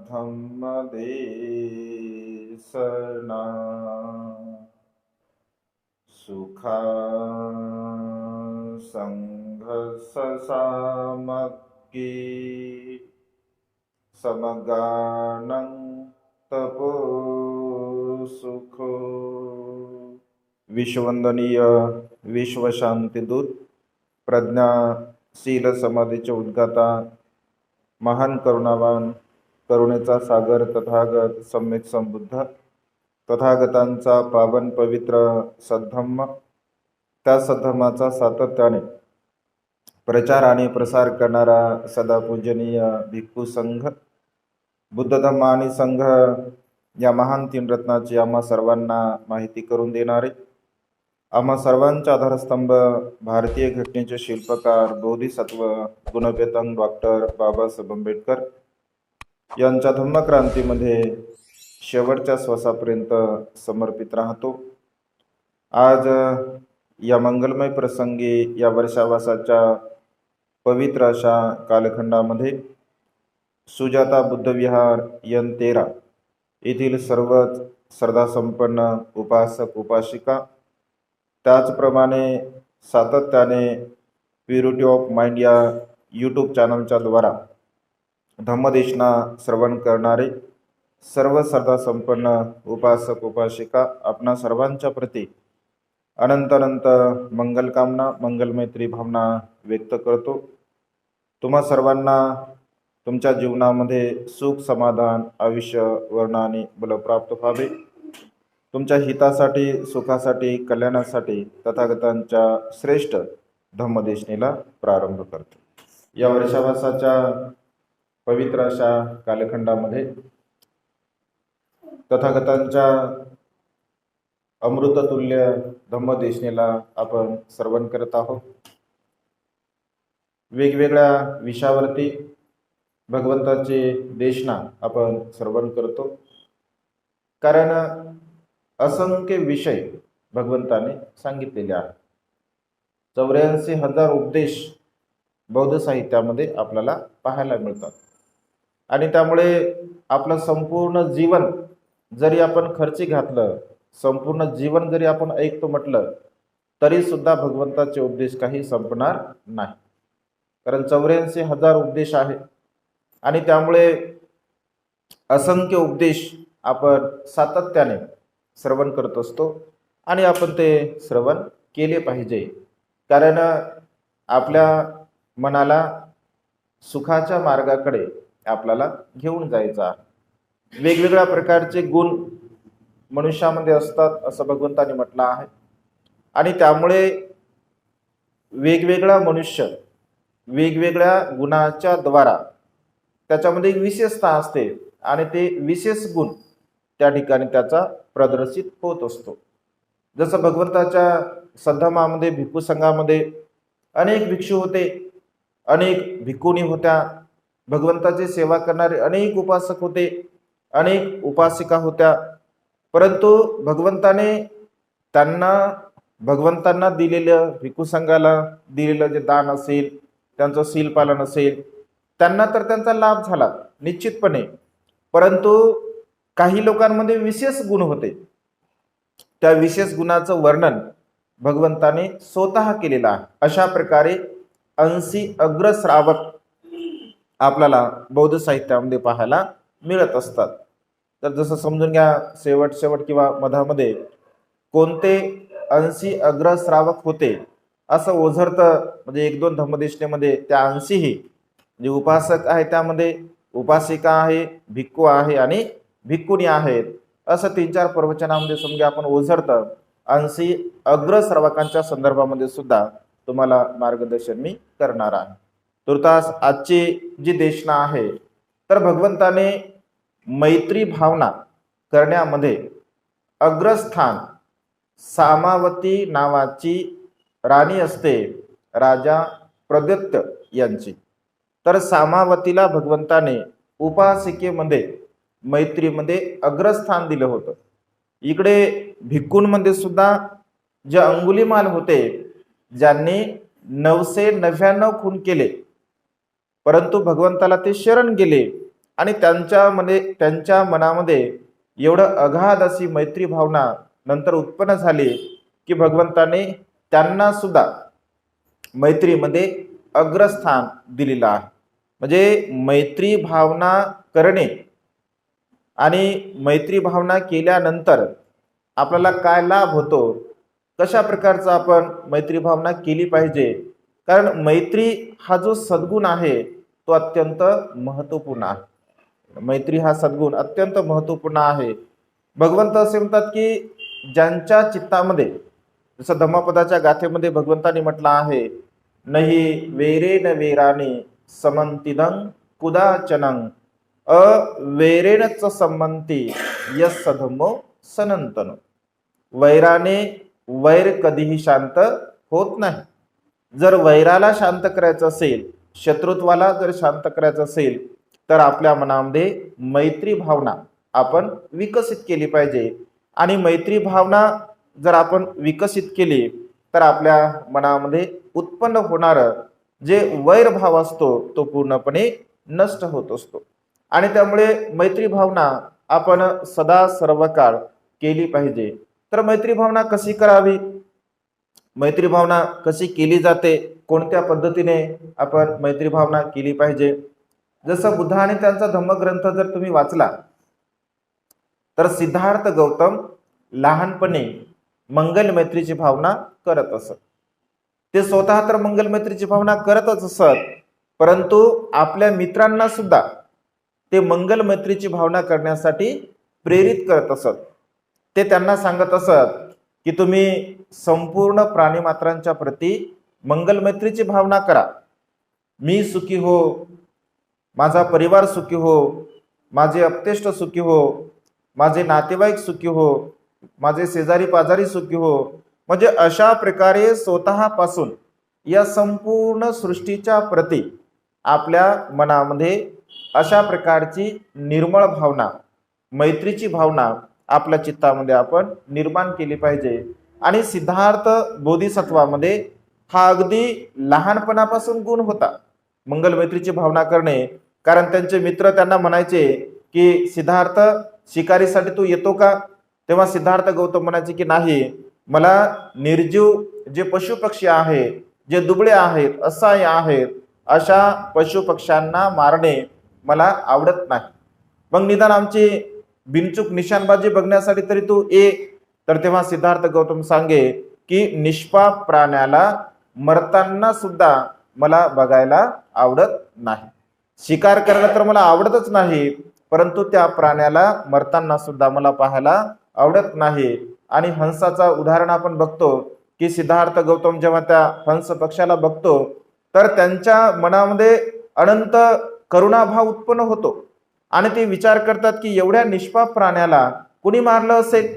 धम्मदेशना सुखा संघससामक्की समगानं तपो सुखो। विश्ववंदनीय विश्वशांतीदूत प्रज्ञाशील समाधीचे उद्गाता महान करुणावान करुणेचा सागर तथागत सम्यक संबुद्ध तथागतांचा पावन पवित्र सद्धम्म, त्या सद्धम्माचा सातत्याने प्रचार आणि प्रसार करणारा सदा पूजनीय भिक्खू संघ, बुद्ध धम्म आणि संघ या महान तीन रत्नाची आम्हा सर्वांना माहिती करून देणारे, आम्हा सर्वांचा आधारस्तंभ भारतीय घटनेचे शिल्पकार बोधिसत्व गुणवेतन डॉक्टर बाबासाहेब आंबेडकर यांच्या धम्मक्रांतीमध्ये शेवटच्या श्वासापर्यंत समर्पित राहतो। आज या मंगलमय प्रसंगी या वर्षावासाच्या पवित्र अशा कालखंडामध्ये सुजाता बुद्धविहार N13 येथील सर्वच श्रद्धासंपन्न उपासक उपासिका, त्याचप्रमाणे सातत्याने प्युरिटी ऑफ माइंड या यूट्यूब चॅनलच्या द्वारा धम्मदेशना श्रवण करणारे सर्व श्रद्धासंपन्न उपासक उपासिका, आपणा सर्वांच्या प्रती अनंत अनंत मंगलकामना मंगलमैत्री भावना व्यक्त करतो। तुम्हा सर्वांना तुमच्या जीवनामध्ये सुख समाधान आयुष्य वर्ण आणि बल प्राप्त व्हावे, तुमच्या हितासाठी सुखासाठी कल्याणासाठी तथागतांच्या श्रेष्ठ धम्मदेशनेला प्रारंभ करतो। या वर्षावासाच्या पवित्र अशा कालखंडामध्ये तथागतांच्या अमृततुल्य धम्मदेशनेला आपण श्रवण करत आहोत। वेगवेगळ्या विषयावरती भगवंताचे देशना आपण श्रवण करतो, कारण असंख्य विषय भगवंताने सांगितलेले आहेत। 84,000 उपदेश बौद्ध साहित्यामध्ये आपल्याला पाहायला मिळतात आणि त्यामुळे आपलं संपूर्ण जीवन जरी आपण खर्ची घातलं, संपूर्ण जीवन जरी आपण ऐकतो म्हटलं तरी सुद्धा भगवंताचे उपदेश काही संपणार नाही, कारण 84,000 उपदेश आहे आणि त्यामुळे असंख्य उपदेश आपण सातत्याने श्रवण करत असतो आणि आपण ते श्रवण केले पाहिजे, कारण आपल्या मनाला सुखाच्या मार्गाकडे आपल्याला घेऊन जायचं आहे। वेगवेगळ्या प्रकारचे गुण मनुष्यामध्ये असतात असं भगवंताने म्हटलं आहे आणि त्यामुळे वेगवेगळा मनुष्य वेगवेगळ्या गुणाच्या द्वारा त्याच्यामध्ये एक विशेषता असते आणि ते विशेष गुण त्या ठिकाणी त्याचा प्रदर्शित होत असतो। जसं भगवंताच्या सद्धम्मामध्ये भिक्खू संघामध्ये अनेक भिक्षू होते, अनेक भिक्खुनी होत्या, भगवंताची सेवा करणारे अनेक उपासक होते, अनेक उपासिका होत्या, परंतु भगवंतांना दिलेलं भिक्खू संघाला दिलेलं जे दान असेल, त्यांचं शील पालन असेल, त्यांना तर त्यांचा लाभ झाला निश्चितपणे, परंतु काही लोकांमध्ये विशेष गुण होते, त्या विशेष गुणाचं वर्णन भगवंताने स्वतः केलेलं आहे। अशा प्रकारे 80 अग्रश्रावक आपल्याला बौद्ध साहित्यामध्ये पाहायला मिळत असतात। तर जसं समजून घ्या, शेवट किंवा मधामध्ये कोणते 80 अग्रश्रावक होते असं ओझरतं, म्हणजे 1-2 धम्मदेशनेमध्ये त्या 80 जे उपासक आहे त्यामध्ये उपासिका आहे, भिक्खू आहे आणि भिक्खुनी आहेत, असं 3-4 प्रवचनामध्ये समजा आपण ओझरतं। 80 अग्रश्रावकांच्या संदर्भामध्ये सुद्धा तुम्हाला मार्गदर्शन मी करणार आहे। तुर्तास आजची जी देशना आहे तर भगवंताने मैत्री भावना करण्यामध्ये अग्रस्थान सामावती नावाची राणी असते, राजा प्रद्युत्त यांची, तर सामावतीला भगवंताने उपासिकेमध्ये मैत्रीमध्ये अग्रस्थान दिलं होतं। इकडे भिक्खूंमध्ये सुद्धा जे अंगुलीमाल होते, ज्यांनी 999 खून केले, परंतु भगवंताला ते शरण गेले आणि त्यांच्या मनामध्ये एवढं अगाध अशी मैत्री भावना नंतर उत्पन्न झाली की भगवंताने त्यांना सुद्धा मैत्रीमध्ये अग्रस्थान दिलेलं आहे. म्हणजे मैत्री भावना करणे आणि मैत्री भावना केल्यानंतर आपल्याला काय लाभ होतो, कशा प्रकारचा आपण मैत्री भावना केली पाहिजे. कारण मैत्री हा जो सद्गुण आहे तो अत्यंत महत्वपूर्ण आहे. मैत्री हा सद्गुण अत्यंत महत्वपूर्ण आहे. भगवंत असे म्हणतात की ज्यांच्या चित्तामध्ये, जसं धम्मपदाच्या गाथेमध्ये भगवंतांनी म्हटलं आहे, नही वेरेन वेराने समंतिदं कुदाचनं अवेरेणच संमंती यस धम्मो सनंतन. वैराने वैर कधीही शांत होत नाही. जर वैराला शांत करायचं असेल, शत्रुत्वाला जर शांत करायचं असेल, तर आपल्या मनामध्ये मैत्री भावना आपण विकसित केली पाहिजे. आणि मैत्री भावना जर आपण विकसित केली तर आपल्या मनामध्ये उत्पन्न होणारं जे वैरभाव असतो तो पूर्णपणे नष्ट होत असतो. आणि त्यामुळे मैत्री भावना आपण सदा सर्व काळ केली पाहिजे. तर मैत्री भावना कशी करावी, मैत्री भावना कशी केली जाते, कोणत्या पद्धतीने आपण मैत्री भावना केली पाहिजे. जसं बुद्ध आणि त्यांचा धम्मग्रंथ जर तुम्ही वाचला तर सिद्धार्थ गौतम लहानपणी मंगल मैत्रीची भावना करत असत. ते स्वतः तर मंगल मैत्रीची भावना करतच असत, परंतु आपल्या मित्रांना सुद्धा ते मंगल मैत्रीची भावना करण्यासाठी प्रेरित करत असत. ते त्यांना सांगत असत की तुम्ही संपूर्ण प्राणीमात्रांच्या प्रती मंगल मैत्रीची भावना करा. मी सुखी हो, माझा परिवार सुखी हो, माझे अपतेष्ट सुखी हो, माझे नातेवाईक सुखी हो, माझे शेजारी पाजारी सुखी हो. म्हणजे अशा प्रकारे स्वतःपासून या संपूर्ण सृष्टीच्या प्रती आपल्या मनामध्ये अशा प्रकारची निर्मळ भावना, मैत्रीची भावना आपल्या चित्तामध्ये आपण निर्माण केली पाहिजे. आणि सिद्धार्थ बोधिसत्वामध्ये हा अगदी लहानपणापासून गुण होता, मंगल मैत्रीची भावना करणे. कारण त्यांचे मित्र त्यांना म्हणायचे की सिद्धार्थ, शिकारीसाठी तू येतो का? तेव्हा सिद्धार्थ गौतम म्हणायचे की नाही, मला निर्जीव जे पशु पक्षी आहेत, जे दुबळे आहेत, असहाय्य आहेत, अशा पशु पक्ष्यांना मारणे मला आवडत नाही. मग निदान आमची बिनचूक निशाणबाजी बघण्यासाठी तरी तू ये. तर तेव्हा सिद्धार्थ गौतम सांगे की निष्पाप प्राण्याला मरताना सुद्धा मला बघायला आवडत नाही. शिकार करणं तर मला आवडतच नाही, परंतु त्या प्राण्याला मरताना सुद्धा मला पाहायला आवडत नाही. आणि हंसाचा उदाहरण आपण बघतो की सिद्धार्थ गौतम जेव्हा त्या हंस पक्षाला बघतो तर त्यांच्या मनामध्ये अनंत करुणाभाव उत्पन्न होतो. आणि ते विचार करतात की एवढ्या निष्पाप प्राण्याला कुणी मारलं असेल,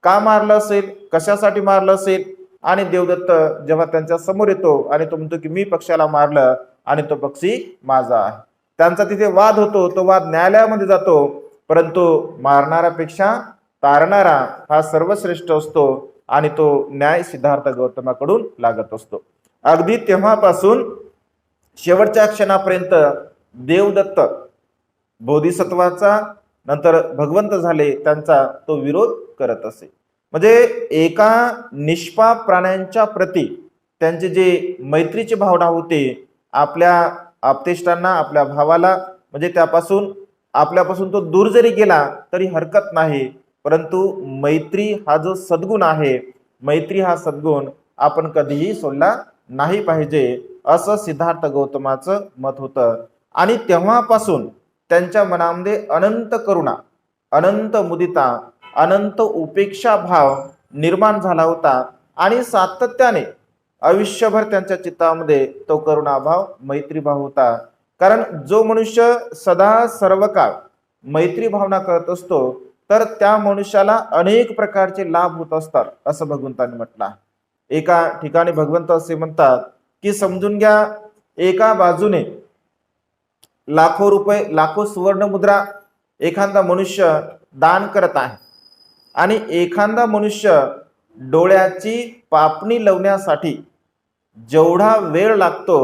का मारलं असेल, कशासाठी मारलं असेल. आणि देवदत्त जेव्हा त्यांच्या समोर येतो आणि तो म्हणतो की मी पक्षाला मारलं आणि तो पक्षी माझा आहे. त्यांचा तिथे वाद होतो, तो वाद न्यायालयामध्ये जातो, परंतु मारणाऱ्यापेक्षा तारणारा हा सर्वश्रेष्ठ असतो आणि तो न्याय सिद्धार्थ गौतमाकडून लागत असतो. अगदी तेव्हापासून शेवटच्या क्षणापर्यंत देवदत्त बोधिसत्वाचा, नंतर भगवंत झाले, त्यांचा तो विरोध करत असे. म्हणजे एका निष्पाप प्राण्यांच्या प्रती त्यांची जी मैत्रीची भावना होती, आपल्या आपतेष्टांना, आपल्या भावाला, म्हणजे आपल्यापासून तो दूर जरी गेला तरी हरकत नाही, परंतु मैत्री हा जो सद्गुण आहे, मैत्री हा सद्गुण आपण कधीही सोडला नाही पाहिजे, असं सिद्धार्थ गौतमाचं मत होतं. आणि तेव्हापासून त्यांच्या मनामध्ये अनंत करुणा, अनंत मुदिता, अनंत उपेक्षा भाव निर्माण झाला होता. आणि सातत्याने आयुष्यभर त्यांच्या चित्तामध्ये तो करुणाभाव, मैत्रीभाव होता. कारण जो मनुष्य सदा सर्व काळ मैत्री भावना करत असतो तर त्या मनुष्याला अनेक प्रकारचे लाभ होत असतात, असं भगवंतांनी म्हटलं आहे. एका ठिकाणी भगवंत असे म्हणतात की समजून घ्या, एका बाजूने लाखो रुपये, लाखो सुवर्ण मुद्रा एखादा मनुष्य दान करत आहे आणि एखादा मनुष्य डोळ्याची पापणी लावण्यासाठी जेवढा वेळ लागतो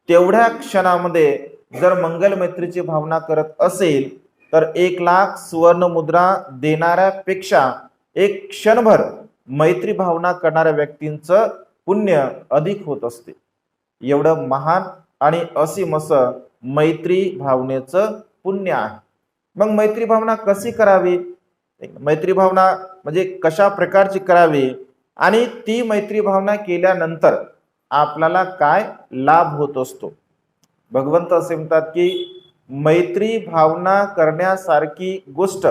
तेवढ्या क्षणामध्ये जर मंगल मैत्रीची भावना करत असेल तर 1,00,000 सुवर्ण मुद्रा देणाऱ्यापेक्षा एक क्षणभर मैत्री भावना करणाऱ्या व्यक्तींचं पुण्य अधिक होत असते. एवढं महान आणि असीम असं मैत्री भावनेचं पुण्य आहे. मग मैत्री भावना कशी करावी, मैत्री भावना म्हणजे कशा प्रकारची करावी आणि ती मैत्री भावना केल्यानंतर आपल्याला काय लाभ होत असतो. भगवंत असे म्हणतात की मैत्री भावना करण्यासारखी गोष्ट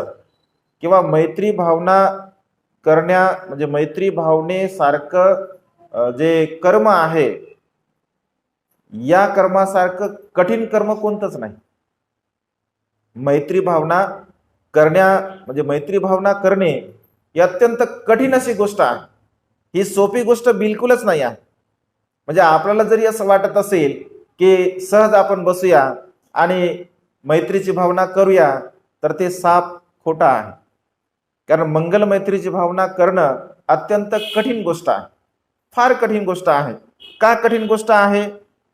किंवा मैत्री भावना करण्या म्हणजे मैत्री भावनेसारखं जे कर्म आहे या कर्मासारखं कठीण कर्म कोणतंच नाही. मैत्री भावना करण्या म्हणजे मैत्री भावना करणे ही अत्यंत कठीण अशी गोष्ट आहे. ही सोपी गोष्ट बिलकुलच नाही आहे. म्हणजे आपल्याला जरी असं वाटत असेल की सहज आपण बसूया आणि मैत्रीची भावना करूया तर ते साफ खोटा आहे. कारण मंगल मैत्रीची भावना करणं अत्यंत कठीण गोष्ट आहे, फार कठीण गोष्ट आहे. का कठीण गोष्ट आहे?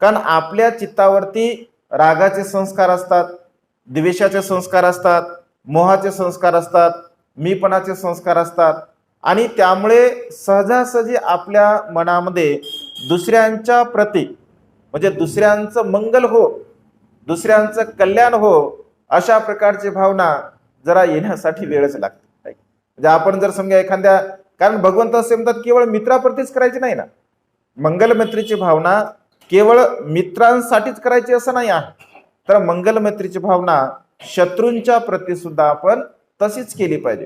कारण आपल्या चित्तावरती रागाचे संस्कार असतात, द्वेषाचे संस्कार असतात, मोहाचे संस्कार असतात, मीपणाचे संस्कार असतात आणि त्यामुळे सहजासहजी आपल्या मनामध्ये दुसऱ्यांच्या प्रती म्हणजे दुसऱ्यांचं मंगल हो, दुसऱ्यांचं कल्याण हो अशा प्रकारची भावना जरा येण्यासाठी वेळच लागते. म्हणजे आपण जर समजा एखाद्या, कारण भगवंत असे म्हणतात केवळ मित्राप्रतीच करायची नाही ना, मंगल मैत्रीची भावना केवळ मित्रांसाठीच करायची असं नाही आहे. तर मंगल मैत्रीची भावना शत्रूंच्या प्रती सुद्धा आपण तशीच केली पाहिजे.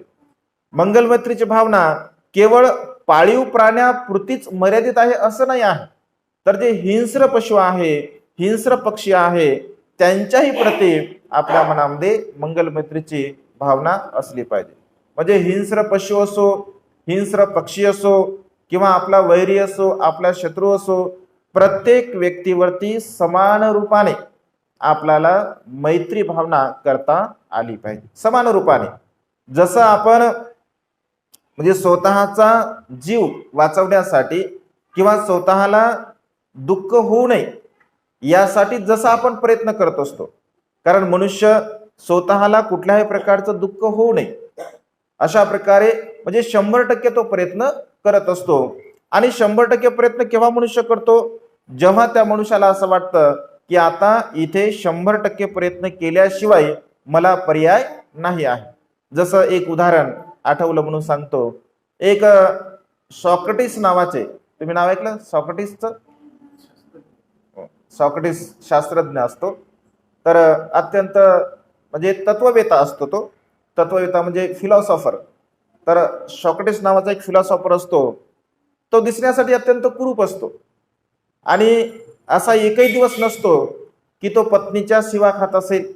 मंगल मैत्रीची भावना केवळ पाळीव प्राण्यापुरतीच मर्यादित आहे असं नाही आहे. तर जे हिंस्र पशु आहे, हिंस्र पक्षी आहे त्यांच्याही प्रती आपल्या मनामध्ये मंगल मैत्रीची भावना असली पाहिजे. म्हणजे हिंस्र पशु असो, हिंस्र पक्षी असो किंवा आपला वैरी असो, आपला शत्रू असो, प्रत्येक व्यक्तीवरती समान रूपाने आपल्याला मैत्री भावना करता आली पाहिजे. समान रूपाने जसं आपण म्हणजे स्वतःचा जीव वाचवण्यासाठी किंवा स्वतःला दुःख होऊ नये यासाठी जसं आपण प्रयत्न करत असतो, कारण मनुष्य स्वतःला कुठल्याही प्रकारचं दुःख होऊ नये अशा प्रकारे म्हणजे 100% तो प्रयत्न करत असतो. आणि 100% प्रयत्न केव्हा मनुष्य करतो? जेव्हा त्या मनुष्याला असं वाटतं की आता इथे 100% प्रयत्न केल्याशिवाय मला पर्याय नाही आहे. जसं एक उदाहरण आठवलं म्हणून सांगतो. एक सॉक्रेटिस नावाचे, तुम्ही नाव ऐकलं सॉक्रेटिसचं? सॉक्रेटिस शास्त्रज्ञ असतो, तर अत्यंत म्हणजे तत्ववेता असतो तो. तत्ववेता म्हणजे फिलॉसॉफर. तर सॉक्रेटिस नावाचा एक फिलॉसॉफर असतो. तो दिसण्यासाठी अत्यंत कुरूप असतो आणि असा एकही दिवस नसतो की तो पत्नीच्या शिवा खात असेल,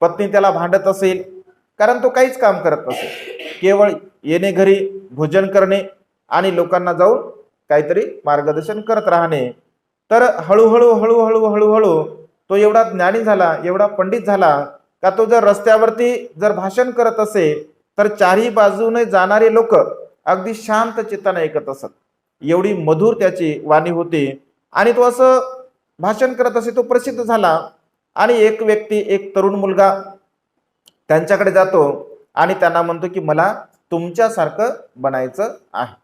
पत्नी त्याला भांडत असेल, कारण तो काहीच काम करत नसेल. केवळ येणे घरी, भोजन करणे आणि लोकांना जाऊन काहीतरी मार्गदर्शन करत राहणे. तर हळूहळू हळूहळू हळूहळू तो एवढा ज्ञानी झाला, एवढा पंडित झाला का तो जर रस्त्यावरती जर भाषण करत असेल तर चारही बाजूने जाणारे लोक अगदी शांत चित्ताने ऐकत असत. एवढी मधुर त्याची वाणी होती आणि तो असं भाषण करत असे. तो प्रसिद्ध झाला आणि एक व्यक्ती, एक तरुण मुलगा त्यांच्याकडे जातो आणि त्यांना म्हणतो की मला तुमच्यासारखं बनायचं आहे.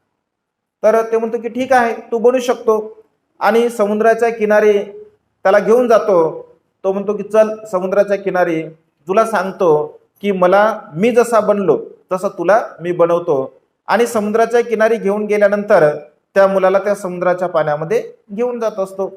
तर ते म्हणतो की ठीक आहे, तू बनू शकतो. आणि समुद्राच्या किनारी त्याला घेऊन जातो. तो म्हणतो की चल समुद्राच्या किनारी, तुला सांगतो की मी जसा बनलो तसं तुला मी बनवतो. आणि समुद्राच्या किनारी घेऊन गेल्यानंतर त्या मुलाला त्या समुद्राच्या पाण्यामध्ये घेऊन जात असतो.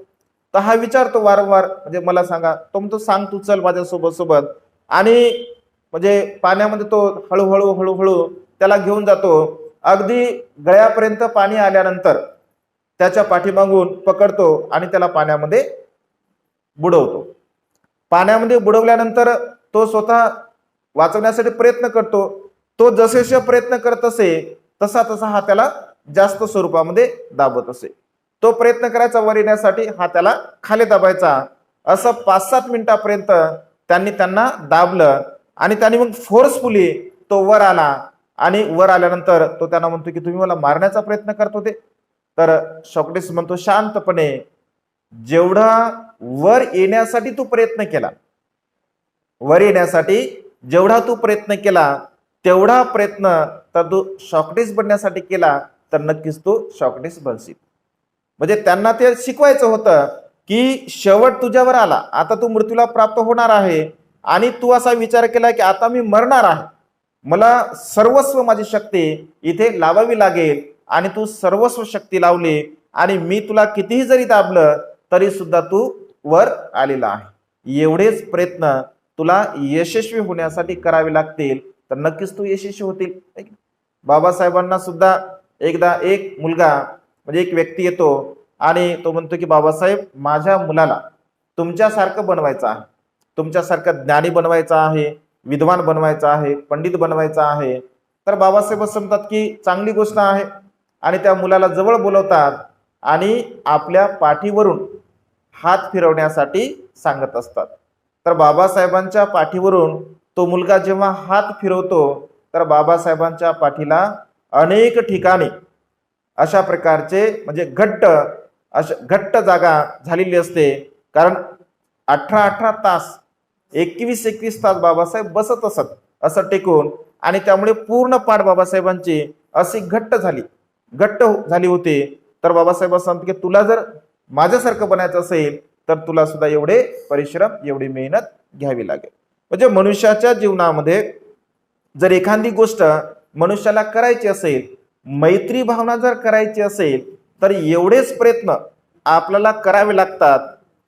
तर हा विचारतो वारंवार, म्हणजे मला सांगा. तो म्हणतो सांग तू, चल माझ्यासोबत सोबत. आणि म्हणजे पाण्यामध्ये तो हळूहळू हळूहळू त्याला घेऊन जातो. अगदी गळ्यापर्यंत पाणी आल्यानंतर त्याच्या पाठीमागून पकडतो आणि त्याला पाण्यामध्ये बुडवतो. पाण्यामध्ये बुडवल्यानंतर तो स्वतः वाचवण्यासाठी प्रयत्न करतो. तो जसे प्रयत्न करत असे तसा तसा हा त्याला जास्त स्वरूपामध्ये दाबत असे. तो प्रयत्न करायचा वर येण्यासाठी, हा त्याला खाली दाबायचा. असं 5-7 मिनिटापर्यंत त्यांना दाबलं आणि त्यांनी मग फोर्सफुली तो वर आला. आणि वर आल्यानंतर तो त्यांना म्हणतो की तुम्ही मला मारण्याचा प्रयत्न करत होते. तर सॉक्रेटिस म्हणतो शांतपणे, जेवढा वर येण्यासाठी तू प्रयत्न केला, वर येण्यासाठी जेवढा तू प्रयत्न केला तेवढा प्रयत्न तर तू सॉक्रेटिस बनण्यासाठी केला तर नक्कीच तू सॉक्रेटिस बनशील. म्हणजे त्यांना ते शिकवायचं होतं की शेवट तुझ्यावर आला, आता तू मृत्यूला प्राप्त होणार आहे आणि तू असा विचार केला की आता मी मरणार आहे, मला सर्वस्व माझी शक्ती इथे लावावी लागेल आणि तू सर्वस्व शक्ती लावली आणि मी तुला कितीही जरी दाबलं तरी सुद्धा तू वर आलेला आहे. एवढेच प्रयत्न तुला यशस्वी होण्यासाठी करावे लागतील तर नक्कीच तू यशस्वी होतील. बाबासाहेबांना सुद्धा एकदा एक मुलगा म्हणजे एक व्यक्ती येतो आणि तो म्हणतो की बाबासाहेब, माझ्या मुलाला तुमच्यासारखं बनवायचं आहे, तुमच्यासारखं ज्ञानी बनवायचं आहे, विद्वान बनवायचं आहे, पंडित बनवायचं आहे. तर बाबासाहेब असं म्हणतात की चांगली गोष्ट आहे आणि त्या मुलाला जवळ बोलवतात आणि आपल्या पाठीवरून हात फिरवण्यासाठी सांगत असतात. तर बाबासाहेबांच्या पाठीवरून तो मुलगा जेव्हा हात फिरवतो तर बाबासाहेबांच्या पाठीला अनेक ठिकाणी अशा प्रकारचे म्हणजे घट्ट जागा झालेली असते, कारण 18 तास 21 तास बाबासाहेब बसत असत असं टेकून आणि त्यामुळे पूर्ण पाठ बाबासाहेबांची अशी घट्ट झाली होती. तर बाबासाहेब सांगतात की तुला जर माझ्यासारखं बनायचं असेल तर तुला सुद्धा एवढे परिश्रम एवढी मेहनत घ्यावी लागेल. म्हणजे मनुष्याच्या जीवनामध्ये जर एखादी गोष्ट मनुष्याला करायची असेल, मैत्री भावना जर करायची असेल तर एवढेच प्रयत्न आपल्याला करावे लागतात,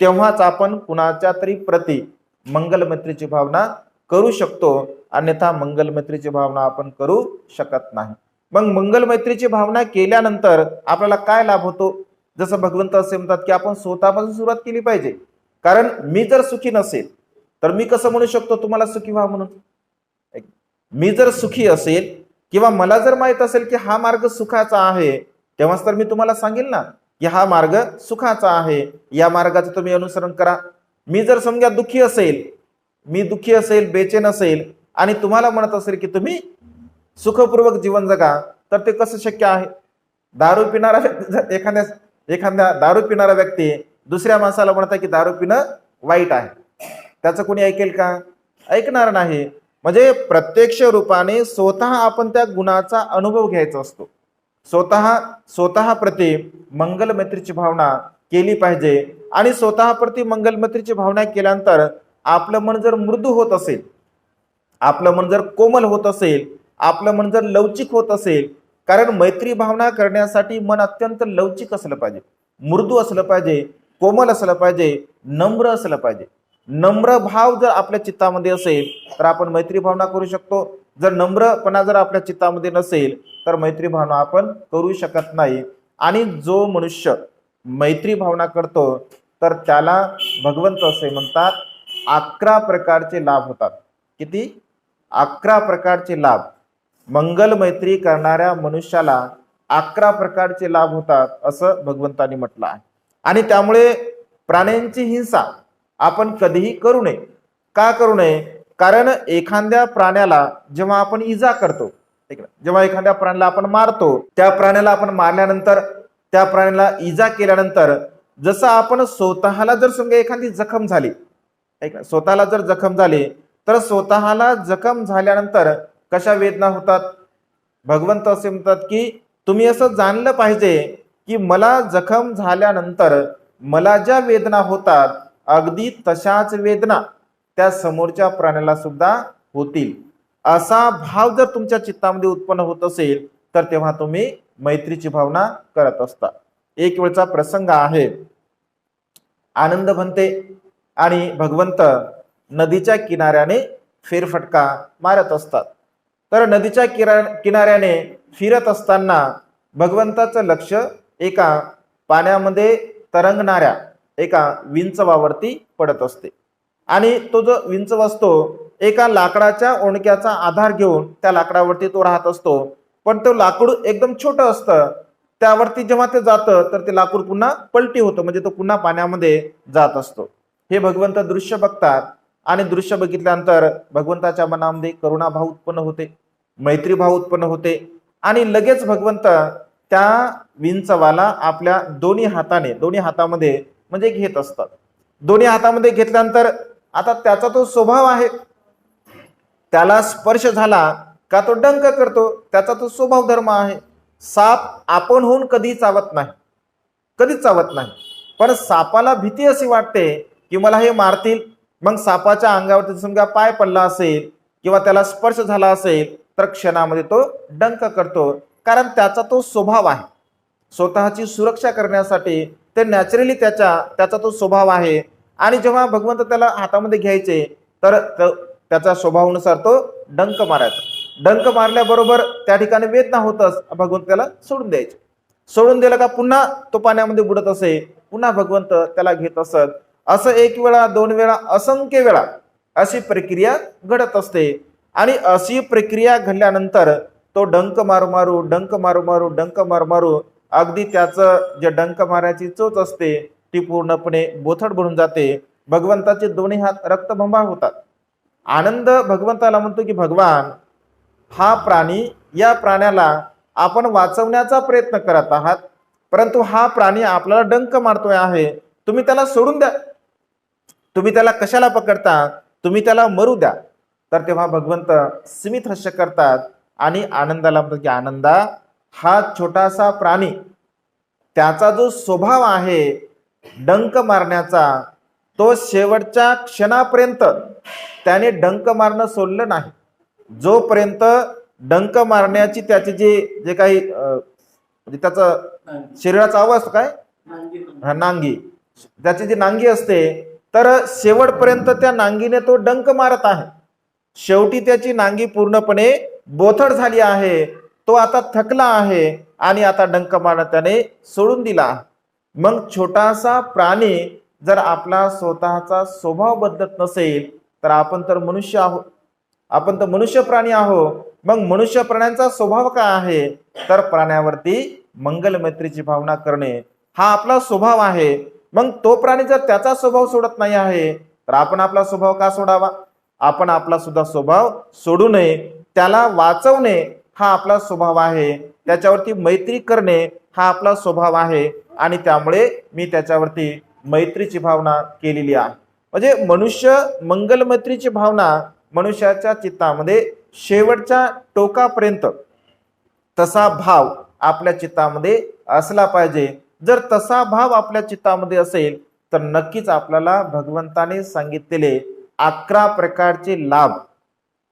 तेव्हाच आपण कुणाच्या तरी प्रती मंगल मैत्रीची भावना करू शकतो, अन्यथा मंगल मैत्रीची भावना आपण करू शकत नाही. मग मंगल मैत्रीची भावना केल्यानंतर आपल्याला काय लाभ होतो? जसं भगवंत असे म्हणतात की आपण स्वतःपासून सुरुवात केली पाहिजे. कारण मी जर सुखी नसेल तर मी कसं म्हणू शकतो तुम्हाला सुखी व्हा म्हणून? मी जर सुखी असेल किंवा मला जर माहित असेल की हा मार्ग सुखाचा आहे तेव्हाच तर मी तुम्हाला सांगेल ना की हा मार्ग सुखाचा आहे, या मार्गाचं तुम्ही अनुसरण करा. मी जर समजा दुःखी असेल, बेचैन असेल आणि तुम्हाला म्हणत असेल की तुम्ही सुखपूर्वक जीवन जगा तर ते कसं शक्य आहे? दारू पिणारा एखाद्या दारू पिणारा व्यक्ती दुसऱ्या माणसाला म्हणतात की दारू पिणं वाईट आहे, त्याचं कोणी ऐकेल का? ऐकणार नाही. म्हणजे प्रत्यक्ष रूपाने स्वतः आपण त्या गुणाचा अनुभव घ्यायचा असतो. स्वतः प्रति मंगल मैत्रीची भावना केली पाहिजे आणि स्वतः प्रति मंगल मैत्रीची भावना केल्यानंतर आपलं मन जर मृदू होत असेल, आपलं मन जर कोमल होत असेल, आपलं मन जर लवचिक होत असेल, कारण मैत्री भावना करण्यासाठी मन अत्यंत लवचिक असलं पाहिजे, मृदू असलं पाहिजे, कोमल असलं पाहिजे, नम्र असलं पाहिजे. नम्र भाव जर आपल्या चित्तामध्ये असेल तर आपण मैत्री भावना करू शकतो. जर नम्रपणा जर आपल्या चित्तामध्ये नसेल तर मैत्री भावना आपण करू शकत नाही. आणि जो मनुष्य मैत्री भावना करतो तर त्याला भगवंत असे म्हणतात 11 प्रकारचे लाभ होतात. किती? 11 प्रकारचे लाभ. मंगल मैत्री करणाऱ्या मनुष्याला 11 प्रकारचे लाभ होतात असं भगवंतांनी म्हटलं आहे. आणि त्यामुळे प्राण्यांची हिंसा आपण कधीही करू नये. का करू नये? कारण एखाद्या प्राण्याला जेव्हा आपण इजा करतो, जेव्हा एखाद्या प्राण्याला आपण मारतो, त्या प्राण्याला आपण मारल्यानंतर, त्या प्राण्याला इजा केल्यानंतर जसं आपण स्वतःला जर समजा एखादी जखम झाली, स्वतःला जर जखम झाली तर स्वतःला जखम झाल्यानंतर कशा वेदना होतात? भगवंत असे म्हणतात की तुम्ही असं जाणलं पाहिजे की मला जखम झाल्यानंतर मला ज्या वेदना होतात अगदी तशाच वेदना त्या समोरच्या प्राण्याला सुद्धा होतील. असा भाव जर तुमच्या चित्तामध्ये उत्पन्न होत असेल तर तेव्हा तुम्ही मैत्रीची भावना करत असता. एक वेळचा प्रसंग आहे, आनंद भंते आणि भगवंत नदीच्या किनाऱ्याने फेरफटका मारत असतात. तर नदीच्या किनाऱ्याने फिरत असताना भगवंताचं लक्ष एका पाण्यामध्ये तरंगणाऱ्या एका विंचवावरती पडत असते आणि तो जो विंचव असतो एका लाकडाच्या ओंडक्याचा आधार घेऊन त्या लाकडावरती तो राहत असतो. पण तो लाकूड एकदम छोटं असतं, त्यावरती जेव्हा ते जातं तर ते लाकूड पुन्हा पलटी होतं, म्हणजे तो पुन्हा पाण्यामध्ये जात असतो. हे भगवंत दृश्य बघतात आणि दृश्य बघितल्यानंतर भगवंताच्या मनामध्ये करुणाभाव उत्पन्न होते, मैत्रीभाव उत्पन्न होते आणि लगेच भगवंत त्या विंचवाला आपल्या दोन्ही हातामध्ये म्हणजे घेत असतात दोन्ही हातामध्ये घेतल्यानंतर आता त्याचा तो स्वभाव आहे, त्याला स्पर्श झाला का तो डंक करतो, त्याचा तो स्वभाव धर्म आहे. साप आपण होऊन कधी चावत नाही, कधीच चावत नाही. पण सापाला भीती अशी वाटते की मला हे मारतील. मग सापाच्या अंगावरती समजा पाय पडला असेल किंवा त्याला स्पर्श झाला असेल तर क्षणामध्ये तो डंक करतो, कारण त्याचा तो स्वभाव आहे. स्वतःची सुरक्षा करण्यासाठी ते नॅचरली त्याचा तो स्वभाव आहे. आणि जेव्हा भगवंत त्याला हातामध्ये घ्यायचे तर त्याच्या स्वभावानुसार तो डंक मारायचा. डंक मारल्याबरोबर त्या ठिकाणी वेदना होतच, भगवंत त्याला सोडून द्यायचे. सोडून दिलं का पुन्हा तो पाण्यामध्ये बुडत असे, पुन्हा भगवंत त्याला घेत असत. असं एक वेळा, दोन वेळा, असंख्य वेळा अशी प्रक्रिया घडत असते. आणि अशी प्रक्रिया घडल्यानंतर तो डंक मारू मारू, डंक मारू मारू, डंक मारू मारू, अगदी त्याचं जे डंक मारायची चोच असते ती पूर्णपणे बोथट भरून जाते. भगवंताचे दोन्ही हात रक्तबंबाळ होतात. आनंद भगवंताला म्हणतो की भगवान, हा प्राणी, या प्राण्याला आपण वाचवण्याचा प्रयत्न करत आहात, परंतु हा प्राणी आपल्याला डंक मारतोय आहे, तुम्ही त्याला सोडून द्या. तुम्ही त्याला कशाला पकडता, तुम्ही त्याला मरू द्या. तर तेव्हा भगवंत स्मित हास्य करतात आणि आनंदाला म्हणतात की आनंदा, हा छोटासा प्राणी, त्याचा जो स्वभाव आहे डंक मारण्याचा, तो शेवटच्या क्षणापर्यंत त्याने डंक मारणं सोडलं नाही. जोपर्यंत डंक मारण्याची त्याची जे काही म्हणजे त्याचं शरीराचा आवाज काय, नांगी, त्याची जी नांगी असते, तर शेवटपर्यंत त्या नांगीने तो डंक मारत आहे. शेवटी त्याची नांगी पूर्णपणे बोथट झाली आहे, तो आता थकला आहे आणि आता डंक मारणं त्याने सोडून दिला. मग छोटासा प्राणी जर आपला स्वतःचा स्वभाव बदलत नसेल तर आपण तर मनुष्य आहोत, आपण तर मनुष्य प्राणी आहोत. मग मनुष्य प्राण्यांचा स्वभाव काय आहे, तर प्राण्यावरती मंगल मैत्रीची भावना करणे हा आपला स्वभाव आहे. मग तो प्राणी जर त्याचा स्वभाव सोडत नाही आहे तर आपण आपला स्वभाव का सोडावा. आपण आपला सुद्धा स्वभाव सोडू नये, त्याला वाचवणे हा आपला स्वभाव आहे, त्याच्यावरती मैत्री करणे हा आपला स्वभाव आहे. आणि त्यामुळे मी त्याच्यावरती मैत्रीची भावना केलेली आहे. म्हणजे मनुष्य मंगल मैत्रीची भावना मनुष्याच्या चित्तामध्ये शेवटच्या टोकापर्यंत तसा भाव आपल्या चित्तामध्ये असला पाहिजे. जर तसा भाव आपल्या चित्तामध्ये असेल तर नक्कीच आपल्याला भगवंताने सांगितलेले 11 प्रकारचे लाभ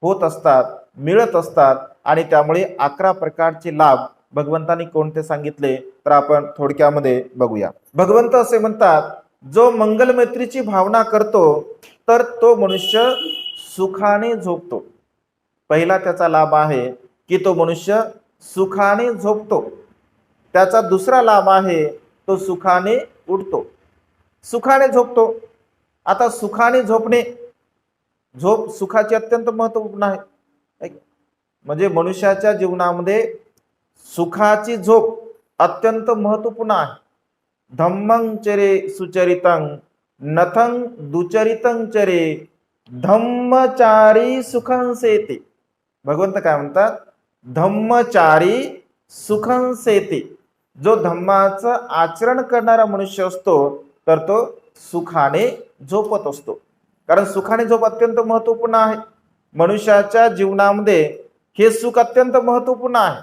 होत असतात, मिळत असतात. आणि त्यामुळे 11 प्रकारचे लाभ भगवंतांनी कोणते सांगितले तर आपण थोडक्यामध्ये बघूया. भगवंत असे म्हणतात, जो मंगल मैत्रीची भावना करतो तर तो मनुष्य सुखाने झोपतो. पहिला त्याचा लाभ आहे की तो मनुष्य सुखाने झोपतो. त्याचा दुसरा लाभ आहे तो सुखाने उठतो, सुखाने झोपतो. आता सुखाने झोपणे, झोप सुखाची अत्यंत महत्वपूर्ण आहे. म्हणजे मनुष्याच्या जीवनामध्ये सुखाची झोप अत्यंत महत्वपूर्ण आहे. धम्मं चरे सुचरितं नथं दुचरितं चरे धम्मचारी सुखं सेते. भगवंत काय म्हणतात, धम्मचारी सुखं सेते. जो धम्माचं आचरण करणारा मनुष्य असतो तर तो सुखाने झोपत असतो. कारण सुखाने झोप अत्यंत महत्वपूर्ण आहे. मनुष्याच्या जीवनामध्ये हे सुख अत्यंत महत्वपूर्ण आहे.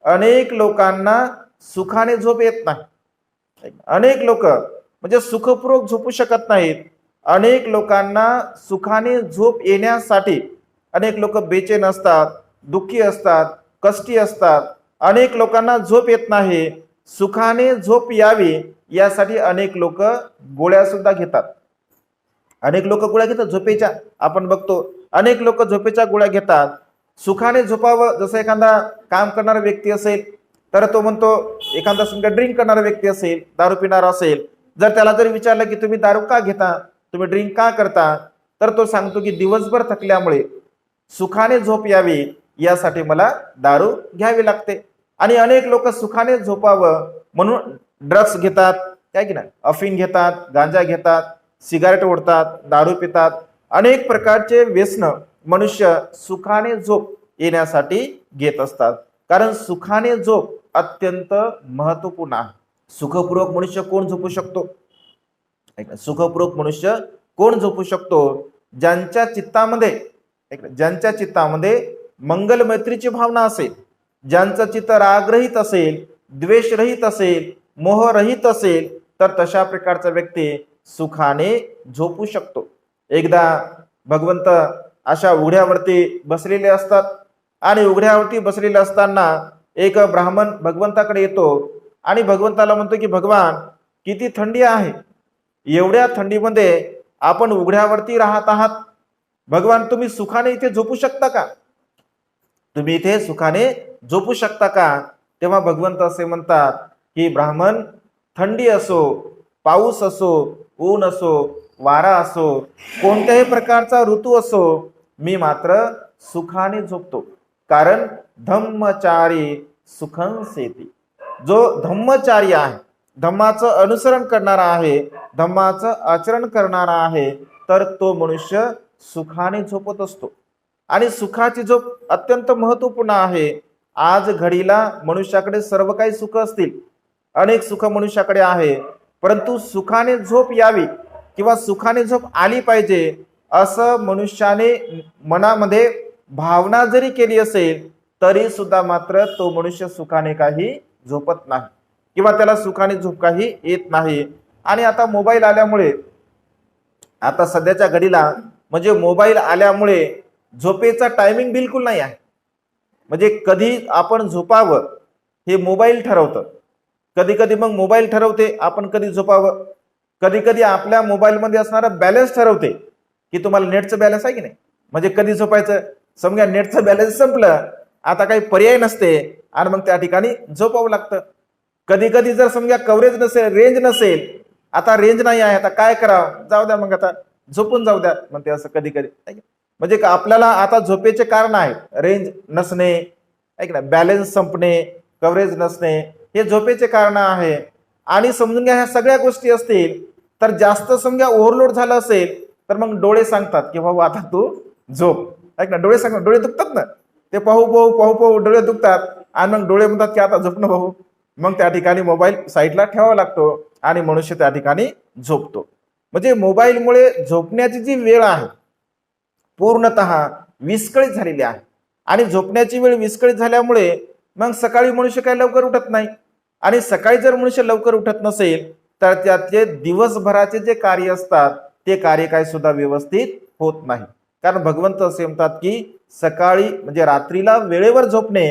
अनेक लोकांना सुखाने झोप येत नाही. अनेक लोक म्हणजे सुखपूर्वक झोपू शकत नाहीत. अनेक लोकांना सुखाने झोप येण्यासाठी अनेक लोक बेचैन असतात, दुःखी असतात, कष्टी असतात. अनेक लोकांना झोप येत नाही. सुखाने झोप यावी यासाठी अनेक लोक गोळ्या सुद्धा घेतात. अनेक लोक गोळ्या घेतात झोपेच्या, आपण बघतो अनेक लोक झोपेच्या गोळ्या घेतात सुखाने झोपावं. जसं एखादा काम करणारा व्यक्ती असेल तर तो म्हणतो, एखादा समजा ड्रिंक करणारा व्यक्ती असेल, दारू पिणारा असेल, जर त्याला जर विचारलं की तुम्ही दारू का घेता, तुम्ही ड्रिंक का करता, तर तो सांगतो की दिवसभर थकल्यामुळे सुखाने झोप यावी यासाठी मला दारू घ्यावी लागते. आणि अनेक लोक सुखाने झोपावं म्हणून ड्रग्स घेतात, काय की नाही, अफीण घेतात, गांजा घेतात, सिगारेट ओढतात, दारू पितात. अनेक प्रकारचे व्यसन मनुष्य सुखाने झोप येण्यासाठी घेत असतात. कारण सुखाने झोप अत्यंत महत्वपूर्ण आहे. सुखपूर्वक मनुष्य कोण झोपू शकतो, सुखपूर्वक मनुष्य कोण झोपू शकतो? ज्यांच्या चित्तामध्ये मंगल मैत्रीची भावना असेल, ज्यांचं चित्त रागरहित असेल, द्वेषरहित असेल, मोहरहित असेल, तर तशा प्रकारचा व्यक्ती सुखाने झोपू शकतो. एकदा भगवंत अशा उघड्यावरती बसलेले असतात आणि उघड्यावरती बसलेले असताना एक ब्राह्मण भगवंताकडे येतो आणि भगवंताला म्हणतो की भगवान, किती थंडी आहे, एवढ्या थंडीमध्ये आपण उघड्यावरती राहत आहात, भगवान तुम्ही सुखाने इथे झोपू शकता का? तुम्ही इथे सुखाने झोपू शकता का? तेव्हा भगवंत असे म्हणतात की ब्राह्मण, थंडी असो, पाऊस असो, ऊन असो, वारा असो, कोणत्याही प्रकारचा ऋतू असो, मी मात्र सुखाने झोपतो. कारण धम्मचारी सुखं सेती. जो धम्मचारी आहे, धम्माचं अनुसरण करणारा आहे, धम्माचं आचरण करणारा आहे, तर तो मनुष्य सुखाने झोपत असतो. आणि सुखाची झोप अत्यंत महत्वपूर्ण आहे. आज घडीला मनुष्याकडे सर्व काही सुख असतील, अनेक सुख मनुष्याकडे आहे, परंतु सुखाने झोप यावी किंवा सुखाने झोप आली पाहिजे असं मनुष्याने मनामध्ये भावना जरी केली असेल तरी सुद्धा मात्र तो मनुष्य सुखाने काही झोपत नाही किंवा त्याला सुखाने झोप काही येत नाही. आणि आता मोबाईल आल्यामुळे, आता सध्याच्या घडीला म्हणजे मोबाईल आल्यामुळे झोपेचा टायमिंग बिलकुल नाही आहे. म्हणजे कधी आपण झोपावं हे मोबाईल ठरवतं. कधी कधी मग मोबाईल ठरवते आपण कधी झोपावं. कधी कधी आपल्या मोबाईलमध्ये असणारा बॅलन्स ठरवते की तुम्हाला नेटचं बॅलन्स आहे की नाही, म्हणजे कधी झोपायचं. समजा नेटचं बॅलन्स संपलं, आता काही पर्याय नसते आणि मग त्या ठिकाणी झोपावं लागतं. कधी कधी जर समजा कव्हरेज नसेल, रेंज नसेल, आता रेंज नाही आहे, आता काय करावं, जाऊ द्या मग आता झोपून जाऊ द्या म्हणते असं कधी कधी. म्हणजे आपल्याला आता झोपेचे कारण आहेत, रेंज नसणे, ऐक ना, बॅलन्स संपणे, कव्हरेज नसणे, हे झोपेचे कारण आहे. आणि समजून घ्या ह्या सगळ्या गोष्टी असतील तर जास्त समजा ओव्हरलोड झालं असेल तर मग डोळे सांगतात की भाऊ आता तू झोप. ऐक ना, डोळे सांगतात, डोळे दुखतात ना, ते पाहू पाहू पाहू पाहू डोळे दुखतात आणि मग डोळे म्हणतात की आता झोप ना भाऊ. मग त्या ठिकाणी मोबाईल साईडला ठेवावा लागतो आणि मनुष्य त्या ठिकाणी झोपतो. म्हणजे मोबाईलमुळे झोपण्याची जी वेळ आहे पूर्णतः विस्कळीत झालेली आहे. आणि झोपण्याची वेळ विस्कळीत झाल्यामुळे मग सकाळी मनुष्य काही लवकर उठत नाही. आणि सकाळी जर मनुष्य लवकर उठत नसेल तर त्याचे दिवसभराचे जे कार्य असतात ते कार्य काय सुद्धा व्यवस्थित होत नाही. कारण भगवंत असे म्हणतात की सकाळी म्हणजे रात्रीला वेळेवर झोपणे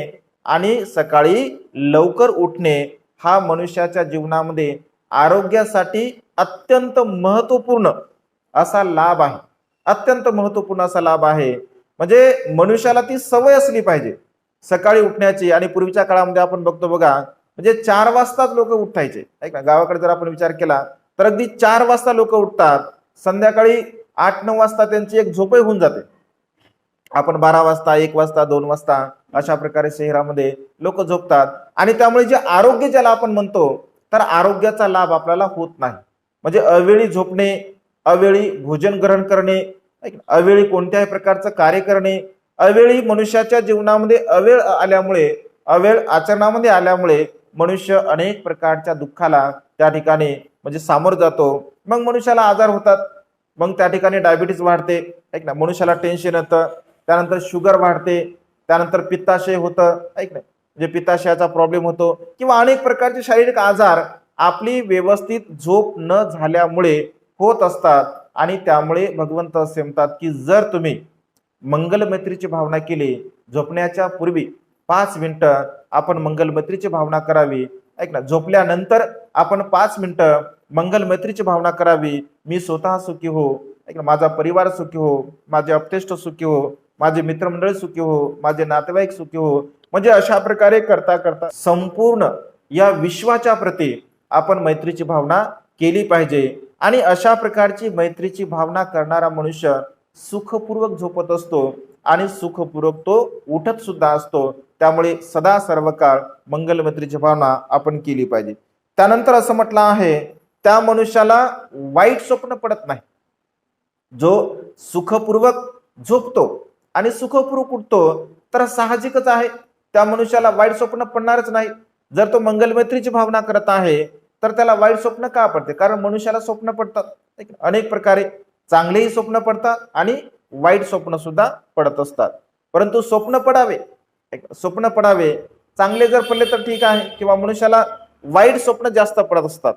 आणि सकाळी लवकर उठणे हा मनुष्याच्या जीवनामध्ये आरोग्यासाठी अत्यंत महत्वपूर्ण असा लाभ आहे. अत्यंत महत्वपूर्ण असा लाभ आहे. म्हणजे मनुष्याला ती सवय असली पाहिजे सकाळी उठण्याची. आणि पूर्वीच्या काळामध्ये आपण बघतो बघा, म्हणजे 4 वाजताच लोक उठायचे. ऐक ना, गावाकडे जर आपण विचार केला तर अगदी 4 वाजता लोक उठतात, संध्याकाळी 8-9 वाजता त्यांची एक झोपही होऊन जाते. आपण 12 वाजता, 1 वाजता, 2 वाजता अशा प्रकारे शहरामध्ये लोक झोपतात. आणि त्यामुळे जे आरोग्य ज्याला आपण म्हणतो तर आरोग्याचा लाभ आपल्याला होत नाही. म्हणजे अवेळी झोपणे, अवेळी भोजन ग्रहण करणे, अवेळी कोणत्याही प्रकारचं कार्य करणे, अवेळी मनुष्याच्या जीवनामध्ये अवेळ आल्यामुळे, अवेळ आचरणामध्ये आल्यामुळे मनुष्य अनेक प्रकारच्या दुःखाला त्या ठिकाणी म्हणजे सामोरं जातो. मग मनुष्याला आजार होतात, मग त्या ठिकाणी डायबिटीज वाढते, ऐक ना, मनुष्याला टेन्शन येतं, त्यानंतर शुगर वाढते, त्यानंतर पित्ताशय होतं, ऐक ना, म्हणजे पित्ताशयाचा प्रॉब्लेम होतो किंवा अनेक प्रकारचे शारीरिक आजार आपली व्यवस्थित झोप न झाल्यामुळे होत असतात. आणि त्यामुळे भगवंत असे म्हणतात की जर तुम्ही मंगलमैत्रीची भावना केली, झोपण्याच्या पूर्वी 5 मिनिटं आपण मंगलमैत्रीची भावना करावी. ऐक ना, झोपल्यानंतर आपण 5 मिनिटं मंगलमैत्रीची भावना करावी. मी स्वतः सुखी हो, ऐक ना, माझा परिवार सुखी हो, माझे अपतेष्ट सुखी हो, माझे मित्रमंडळ सुखी हो, माझे नातेवाईक सुखी हो. म्हणजे अशा प्रकारे करता करता संपूर्ण या विश्वाच्या प्रती आपण मैत्रीची भावना केली पाहिजे. आणि अशा प्रकारची मैत्रीची भावना करणारा मनुष्य सुखपूर्वक झोपत असतो आणि सुखपूर्वक तो उठत सुद्धा असतो. त्यामुळे सदा सर्व काळ मंगल मैत्रीची भावना आपण केली पाहिजे. त्यानंतर असं म्हटलं आहे, त्या मनुष्याला वाईट स्वप्न पडत नाही. जो सुखपूर्वक झोपतो आणि सुखपूर्वक उठतो तर साहजिकच आहे त्या मनुष्याला वाईट स्वप्न पडणारच नाही. जर तो मंगल मैत्रीची भावना करत आहे तर त्याला वाईट स्वप्न का पडते? कारण मनुष्याला स्वप्न पडतात, अनेक प्रकारे चांगलेही स्वप्न पडतात आणि वाईट स्वप्न सुद्धा पडत असतात. परंतु स्वप्न पडावे, स्वप्न पडावे, चांगले जर पडले तर ठीक आहे, किंवा मनुष्याला वाईट स्वप्न जास्त पडत असतात.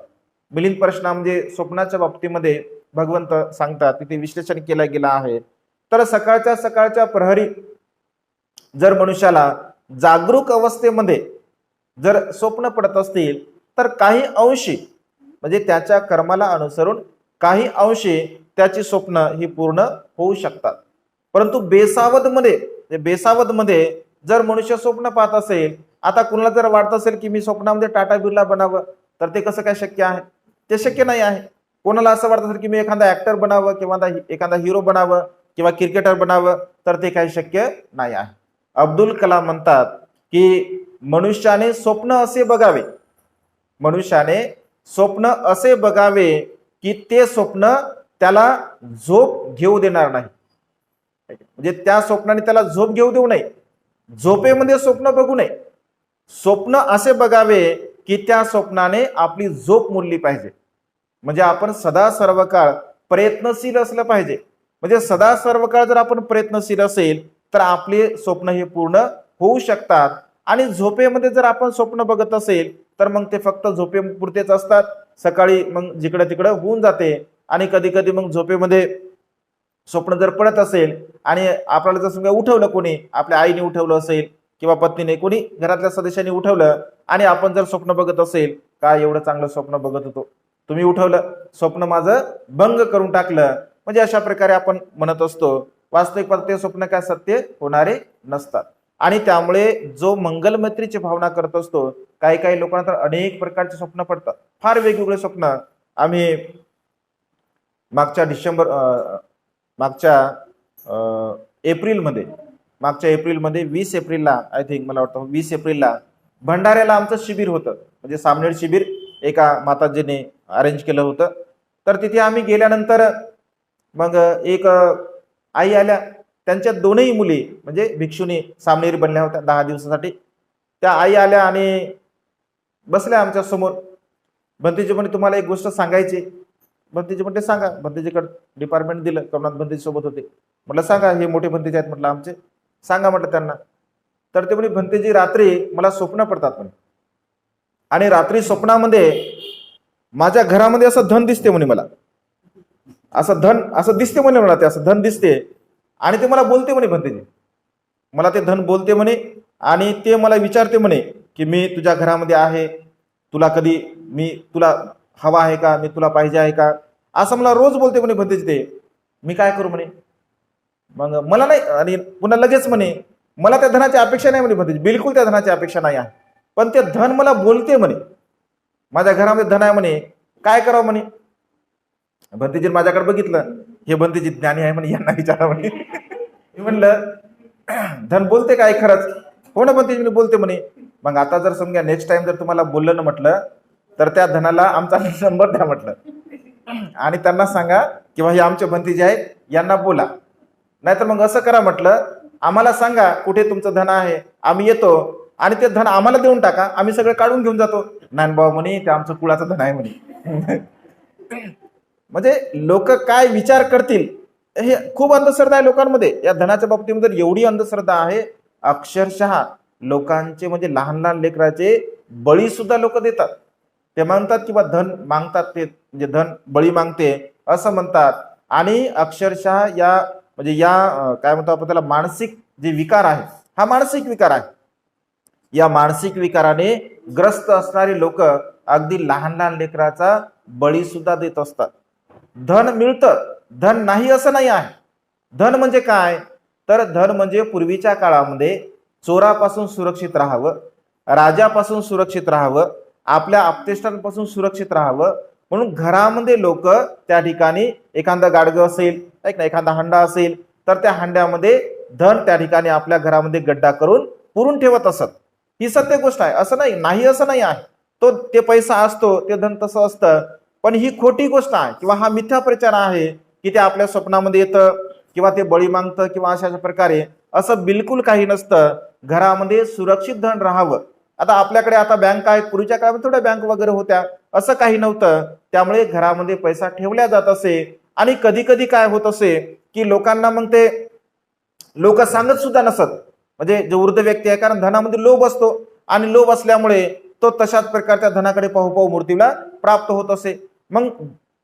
मिलिंद प्रश्न म्हणजे स्वप्नाच्या बाबतीमध्ये भगवंत सांगतात, तिथे विश्लेषण केलं गेलं आहे. तर सकाळच्या प्रहरी जर मनुष्याला जागरूक अवस्थेमध्ये जर स्वप्न पडत असतील तर काही अंशी म्हणजे त्याच्या कर्माला अनुसरून काही अंशी त्याची स्वप्न ही पूर्ण होऊ शकतात. परंतु बेसावध मध्ये जर मनुष्य स्वप्न पाहत असेल, आता कुणाला जर वाटत असेल की मी स्वप्नामध्ये टाटा बिर्ला बनावं, तर ते कसं काय शक्य आहे? ते शक्य नाही आहे. कोणाला असं वाटत असेल की मी एखादा ऍक्टर बनावं किंवा एखादा हिरो बनावं किंवा क्रिकेटर बनावं, तर ते काही शक्य नाही आहे. अब्दुल कलाम म्हणतात की मनुष्याने स्वप्न असे बघावे की ते स्वप्न त्याला झोप घेऊ देणार नाही. म्हणजे त्या स्वप्नाने त्याला झोप घेऊ देऊ नये, झोपेमध्ये स्वप्न बघू नये. स्वप्न असे बघावे की त्या स्वप्नाने आपली झोप मोडली पाहिजे. म्हणजे आपण सदा सर्व काळ प्रयत्नशील असलं पाहिजे. म्हणजे सदा सर्व काळ जर आपण प्रयत्नशील असेल तर आपले स्वप्न हे पूर्ण होऊ शकतात. आणि झोपेमध्ये जर आपण स्वप्न बघत असेल तर मग ते फक्त झोपेपुरतेच असतात. सकाळी मग जिकडे तिकडे होऊन जाते. आणि कधी कधी मग झोपेमध्ये स्वप्न जर पडत असेल आणि आपल्याला जर समजा उठवलं, कोणी आपल्या आईने उठवलं असेल किंवा पत्नीने, कोणी घरातल्या सदस्यांनी उठवलं आणि आपण जर स्वप्न बघत असेल, काय एवढं चांगलं स्वप्न बघत होतो, तुम्ही उठवलं, स्वप्न माझं भंग करून टाकलं, म्हणजे अशा प्रकारे आपण म्हणत असतो. वास्तविक ते स्वप्न काय सत्य होणारे नसतात. आणि त्यामुळे जो मंगल मैत्रीची भावना करत असतो, काही काही लोकांना तर अनेक प्रकारचे स्वप्न पडतात, फार वेगवेगळे स्वप्न. आम्ही मागच्या एप्रिलमध्ये 20 एप्रिलला, आय थिंक मला वाटतं 20 एप्रिलला भंडाऱ्याला आमचं शिबिर होतं. म्हणजे सामनेर शिबिर एका माताजीने अरेंज केलं होतं. तर तिथे आम्ही गेल्यानंतर मग एक आई आल्या, त्यांच्या दोनही मुली म्हणजे भिक्षुनी सामनेरी बनल्या होत्या 10 दिवसासाठी. त्या आई आल्या आणि बसल्या आमच्या समोर. भंतेजी म्हणे तुम्हाला एक गोष्ट सांगायची. भंतेजी म्हणते सांगा. भंतेजीकडे डिपार्टमेंट दिलं, कमनाथ भंतेजी सोबत होते. म्हटलं सांगा, हे मोठे भंतेजी आहेत म्हटलं आमचे, सांगा म्हटलं त्यांना. तर ते म्हणे भंतेजी रात्री मला स्वप्न पडतात म्हणे, आणि रात्री स्वप्नामध्ये माझ्या घरामध्ये असं धन दिसते म्हणे, मला असं दिसते म्हणे, मला ते असं धन दिसते आणि ते मला बोलते म्हणे. भंतेजी मला ते धन बोलते म्हणे आणि ते मला विचारते म्हणे की मी तुझ्या घरामध्ये आहे, तुला हवा आहे का, मी तुला पाहिजे आहे का, असं मला रोज बोलते म्हणे भंतेजी. ते मी काय करू म्हणे. मग मला नाही, आणि पुन्हा लगेच म्हणे मला त्या धनाची अपेक्षा नाही म्हणे भंतेजी, बिलकुल त्या धनाची अपेक्षा नाही आहे, पण ते धन मला बोलते म्हणे, माझ्या घरामध्ये धन आहे म्हणे, काय करावं म्हणे. भंतेजी माझ्याकडे बघितलं, हे भंतेजी ज्ञानी आहे म्हणे, यांना विचारा म्हणे. मी म्हणलं धन बोलते काय खरंच? हो ना भंतेजी मी बोलते म्हणे. मग आता जर समजा नेक्स्ट टाइम जर तुम्हाला बोललं ना म्हटलं, तर त्या धनाला आमचा नंबर द्या म्हटलं, आणि त्यांना सांगा किंवा हे आमचे भंतेजी आहेत, यांना बोला. नाहीतर मग असं करा म्हटलं, आम्हाला सांगा कुठे तुमचं धन आहे, आम्ही येतो आणि ते धन आम्हाला देऊन टाका, आम्ही सगळं काढून घेऊन जातो. नानबाबा म्हणे ते आमचं कुळाचं धन आहे म्हणे. म्हणजे लोक काय विचार करतील, हे खूप अंधश्रद्धा आहे लोकांमध्ये. या धनाच्या बाबतीमध्ये एवढी अंधश्रद्धा आहे, अक्षरशः लोकांचे म्हणजे लहान लहान लेकराचे बळी सुद्धा लोक देतात. ते म्हणतात किंवा धन मागतात, ते म्हणजे धन बळी मागते असं म्हणतात. आणि अक्षरशः या काय म्हणतो आपण त्याला, मानसिक जे विकार आहे, हा मानसिक विकार आहे. या मानसिक विकाराने ग्रस्त असणारे लोक अगदी लहान लहान लेकराचा बळी सुद्धा देत असतात. धन मिळतं, धन नाही असं नाही आहे. धन म्हणजे काय, तर धन म्हणजे पूर्वीच्या काळामध्ये चोरापासून सुरक्षित राहावं, राजापासून सुरक्षित राहावं, आपल्या आपतेष्टांपासून सुरक्षित राहावं, म्हणून घरामध्ये लोक त्या ठिकाणी एखादा गाडगं असेल, एखादा हंडा असेल, तर त्या हंड्यामध्ये धन त्या ठिकाणी आपल्या घरामध्ये गड्डा करून पुरून ठेवत असत. ही सत्य गोष्ट आहे, असं नाही असं नाही आहे. ते पैसा असतो, ते धन तसं असतं, पण ही खोटी गोष्ट आहे किंवा हा मिथ्या प्रचार आहे की ते आपल्या स्वप्नामध्ये येतं किंवा ते बळी मागतं किंवा अशा प्रकारे. असं बिलकुल काही नसतं. घरामध्ये सुरक्षित धन राहावं, आता आपल्याकडे आता बँक आहेत, पूर्वीच्या काळात थोड्या बँक वगैरे होत्या, असं काही नव्हतं. त्यामुळे घरामध्ये पैसा ठेवला जात असे. आणि कधी कधी काय होत असे की लोकांना मग ते लोक सांगत सुद्धा नसत, म्हणजे जे वृद्ध व्यक्ती आहे, कारण धनामध्ये लोभ असतो आणि लोभ असल्यामुळे तो तशाच प्रकारच्या धनाकडे पाहू पाहू मृत्यूला प्राप्त होत असे. मग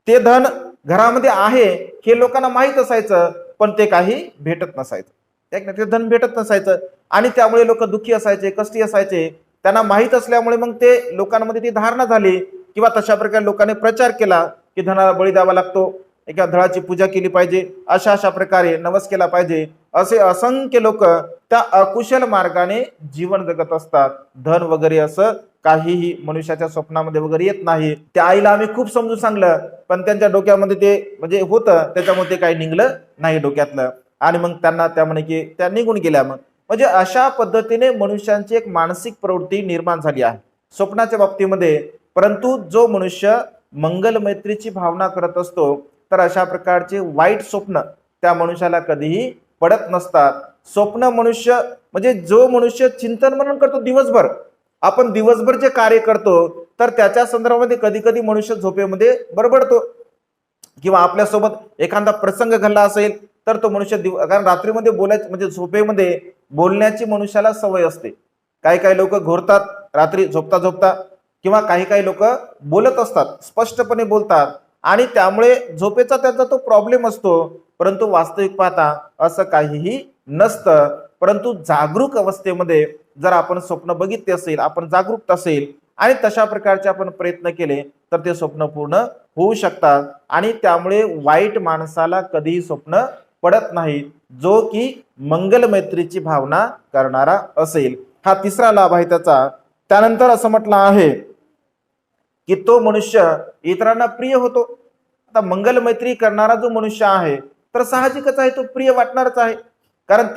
ते धन घरामध्ये आहे हे लोकांना माहीत असायचं, पण ते काही भेटत नसायचं, ते धन भेटत नसायचं. आणि त्यामुळे लोक दुःखी असायचे, कष्टी असायचे. त्यांना माहीत असल्यामुळे मग ते लोकांमध्ये ती धारणा झाली, किंवा तशा प्रकारे लोकांनी प्रचार केला की धनाला बळी द्यावा लागतो, एका धडाची पूजा केली पाहिजे, अशा अशा प्रकारे नवस केला पाहिजे. असे असंख्य लोक त्या अकुशल मार्गाने जीवन जगत असतात. धन वगैरे असं काहीही मनुष्याच्या स्वप्नामध्ये वगैरे येत नाही. त्या आईला आम्ही खूप समजून सांगलं, पण त्यांच्या डोक्यामध्ये ते म्हणजे होतं, त्याच्यामुळे ते काही निघलं नाही डोक्यातलं. आणि मग त्यांना त्या म्हणे की त्या निघून गेल्या. मग म्हणजे अशा पद्धतीने मनुष्यांची एक मानसिक प्रवृत्ती निर्माण झाली आहे स्वप्नाच्या बाबतीमध्ये. परंतु जो मनुष्य मंगल मैत्रीची भावना करत असतो, तर अशा प्रकारचे वाईट स्वप्न त्या मनुष्याला कधीही पडत नसतात. स्वप्न मनुष्य म्हणजे जो मनुष्य चिंतन मनन करतो दिवसभर, आपण दिवसभर जे कार्य करतो, तर त्याच्या संदर्भामध्ये कधी कधी मनुष्य झोपेमध्ये बडबडतो, किंवा आपल्यासोबत एखादा प्रसंग घडला असेल तर तो मनुष्य कारण रात्रीमध्ये बोलायचं म्हणजे झोपेमध्ये बोलण्याची मनुष्याला सवय असते. काही काही लोक घोरतात रात्री झोपता झोपता, किंवा काही काही लोक बोलत असतात, स्पष्टपणे बोलतात, आणि त्यामुळे झोपेचा त्यांचा तो प्रॉब्लेम असतो. परंतु वास्तविक पाहता असं काहीही नसतं. परंतु जागरूक अवस्थेमध्ये जर आपण स्वप्न बघितले असेल, आपण जागरूक असेल आणि तशा प्रकारचे आपण प्रयत्न केले, तर ते स्वप्न पूर्ण होऊ शकतात. आणि त्यामुळे वाईट माणसाला कधीही स्वप्न पडत नाही, जो की मंगल मैत्रीची भावना करणारा असेल. हा तिसरा लाभ आहे त्याचा. त्यानंतर असं म्हटलं आहे की तो मनुष्य इतरांना प्रिय होतो. आता मंगल मैत्री करणारा जो मनुष्य आहे, तर साहजिकच आहे तो प्रिय वाटणारच आहे. कारण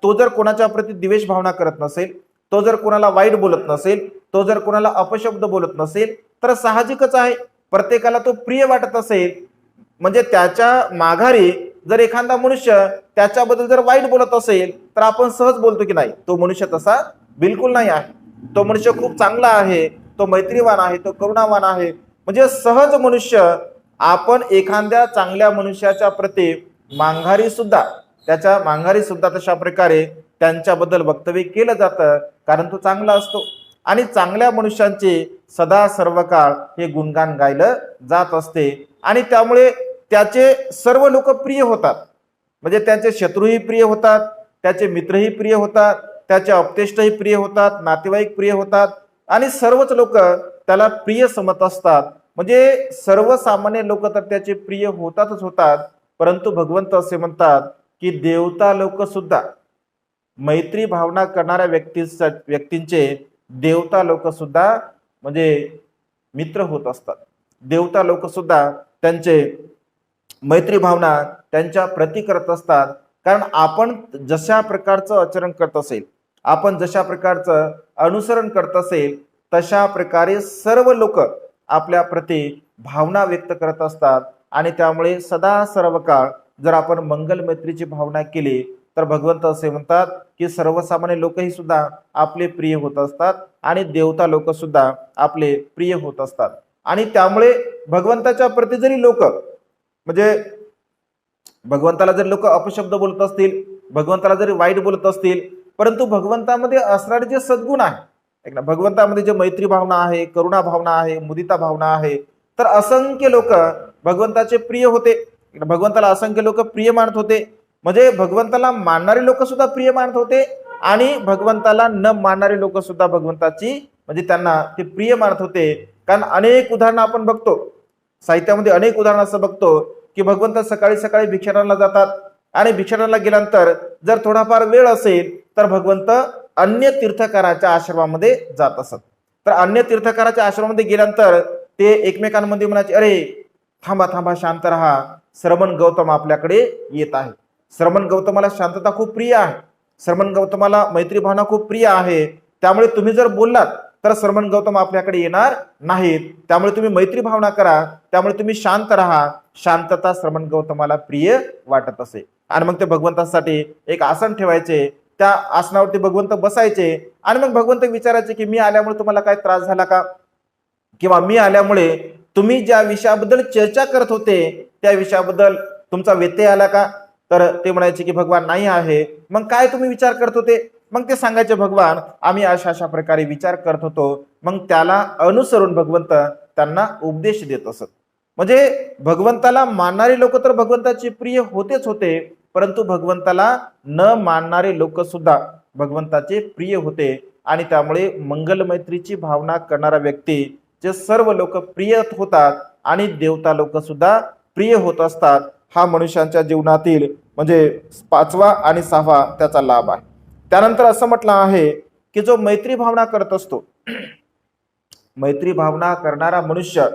तो जर कोणाच्या प्रती द्वेष भावना करत नसेल, तो जर कोणाला वाईट बोलत नसेल, तो जर कोणाला अपशब्द बोलत नसेल, तर साहजिकच आहे प्रत्येकाला तो प्रिय वाटत असेल. म्हणजे त्याच्या माघारी जर एखादा मनुष्य त्याच्याबद्दल जर वाईट बोलत असेल, तर आपण सहज बोलतो की नाही, तो मनुष्य तसा बिलकुल नाही आहे, तो मनुष्य खूप चांगला आहे, तो मैत्रीवान आहे, तो करुणावान आहे. म्हणजे सहज मनुष्य आपण एखाद्या चांगल्या मनुष्याच्या प्रती त्याच्या माघारी सुद्धा तशा प्रकारे त्यांच्याबद्दल वक्तव्य केलं जातं, कारण तो चांगला असतो. आणि चांगल्या मनुष्यांचे सदा सर्व काळ हे गुणगान गायलं जात असते. आणि त्यामुळे त्याचे सर्व लोक प्रिय होतात, म्हणजे त्याचे शत्रूही प्रिय होतात, त्याचे मित्रही प्रिय होतात, त्याचे अपतेष्टही प्रिय होतात, नातेवाईक प्रिय होतात, आणि सर्वच लोक त्याला प्रिय समजत असतात. म्हणजे सर्वसामान्य लोक तर त्याचे प्रिय होतातच होतात. परंतु भगवंत असे म्हणतात की देवता लोक सुद्धा मैत्री भावना करणाऱ्या व्यक्तींचे देवता लोक सुद्धा म्हणजे मित्र होत असतात. देवता लोक सुद्धा त्यांचे मैत्री भावना त्यांच्या प्रती करत असतात. कारण आपण जशा प्रकारचं आचरण करत असेल, आपण जशा प्रकारचं अनुसरण करत असेल, तशा प्रकारे सर्व लोक आपल्या प्रती भावना व्यक्त करत असतात. आणि त्यामुळे सदा सर्व काळ जर आपण मंगल मैत्रीची भावना केली, तर भगवंत असे म्हणतात की सर्वसामान्य लोकही सुद्धा आपले प्रिय होत असतात, आणि देवता लोक सुद्धा आपले प्रिय होत असतात. आणि त्यामुळे भगवंताच्या प्रती जरी लोक म्हणजे भगवंताला जर लोक अपशब्द बोलत असतील, भगवंताला जरी वाईट बोलत असतील, परंतु भगवंतामध्ये असणारे जे सद्गुण आहे, भगवंतामध्ये जे मैत्री भावना आहे, करुणा भावना आहे, मुदिता भावना आहे, तर असंख्य लोक भगवंताचे प्रिय होते. भगवंताला असंख्य लोक प्रिय मानत होते. म्हणजे भगवंताला मानणारे लोक सुद्धा प्रिय मानत होते, आणि भगवंताला न मानणारे लोक सुद्धा भगवंताची म्हणजे त्यांना ते प्रिय मानत होते. कारण अनेक उदाहरणं आपण बघतो साहित्यामध्ये, अनेक उदाहरणं असं बघतो की भगवंत सकाळी सकाळी भिक्षाटनाला जातात, आणि भिक्षाटनाला गेल्यानंतर जर थोडाफार वेळ असेल तर भगवंत अन्य तीर्थकाराच्या आश्रमामध्ये जात असत. तर अन्य तीर्थकाराच्या आश्रमामध्ये गेल्यानंतर ते एकमेकांमध्ये म्हणायचे, अरे थांबा थांबा, शांत राहा, श्रमण गौतम आपल्याकडे येत आहे. श्रमण गौतमाला शांतता खूप प्रिय आहे, श्रमण गौतमाला मैत्री भावना खूप प्रिय आहे. त्यामुळे तुम्ही जर बोललात तर श्रमण गौतम आपल्याकडे येणार नाहीत. त्यामुळे तुम्ही मैत्री भावना करा, त्यामुळे तुम्ही शांत राहा. शांतता श्रमण गौतमाला प्रिय वाटत असे. आणि मग ते भगवंतासाठी एक आसन ठेवायचे, त्या आसनावरती भगवंत बसायचे आणि मग भगवंत विचारायचे की मी आल्यामुळे तुम्हाला काय त्रास झाला का, किंवा मी आल्यामुळे तुम्ही ज्या विषयाबद्दल चर्चा करत होते त्या विषयाबद्दल तुमचा व्यत्यय आला का. तर ते म्हणायचे की भगवान नाही आहे. मग काय तुम्ही विचार करत होते. मग ते सांगायचे भगवान आम्ही अशा अशा प्रकारे विचार करत होतो. मग त्याला अनुसरून भगवंत त्यांना उपदेश देत असत. म्हणजे भगवंताला मानणारे लोक तर भगवंताचे प्रिय होतेच होते, परंतु भगवंताला न मानणारे लोक सुद्धा भगवंताचे प्रिय होते. आणि त्यामुळे मंगल मैत्रीची भावना करणारा व्यक्ती जे सर्व लोक प्रिय होतात आणि देवता लोक सुद्धा प्रिय होत असतात. हा मनुष्यांच्या जीवनातील म्हणजे 5वा आणि 6वा त्याचा लाभ आहे. त्यानंतर असं म्हटलं आहे की जो मैत्री भावना करत असतो, मैत्री भावना करणारा मनुष्य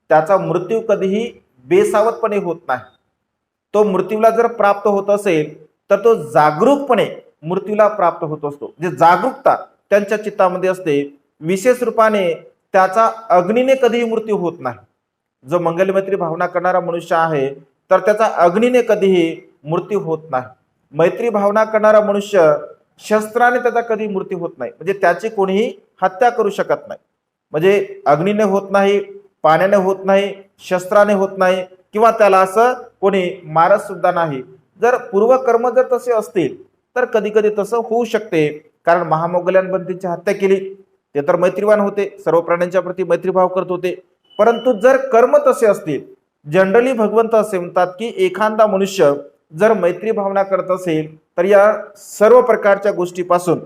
त्याचा मृत्यू कधीही बेसावतपणे होत नाही. तो मृत्यूला जर प्राप्त होत असेल तर तो जागरूकपणे मृत्यूला प्राप्त होत असतो. जे जागरूकता त्यांच्या चित्तामध्ये असते, विशेष रूपाने त्याचा अग्नीने कधीही मृत्यू होत नाही. जो मंगलमैत्री भावना करणारा मनुष्य आहे तर त्याचा अग्नीने कधीही मृत्यू होत नाही. मैत्री भावना करणारा मनुष्य शस्त्राने त्याचा कधी मृत्यू होत नाही, म्हणजे त्याची कोणीही हत्या करू शकत नाही. म्हणजे अग्नीने होत नाही, पाण्याने होत नाही, शस्त्राने होत नाही, किंवा त्याला असं कोणी मारत सुद्धा नाही. जर पूर्वकर्म जर तसे असतील तर कधी कधी तसं होऊ शकते. कारण महामोगल्यांबंदीची हत्या केली ते तर मैत्रीवान होते, सर्व प्राण्यांच्या प्रती मैत्रीभाव करत होते. परंतु जर कर्म तसे असतील, जनरली भगवंत असे म्हणतात की एखादा मनुष्य जर मैत्री भावना करत असेल तर या सर्व प्रकारच्या गोष्टीपासून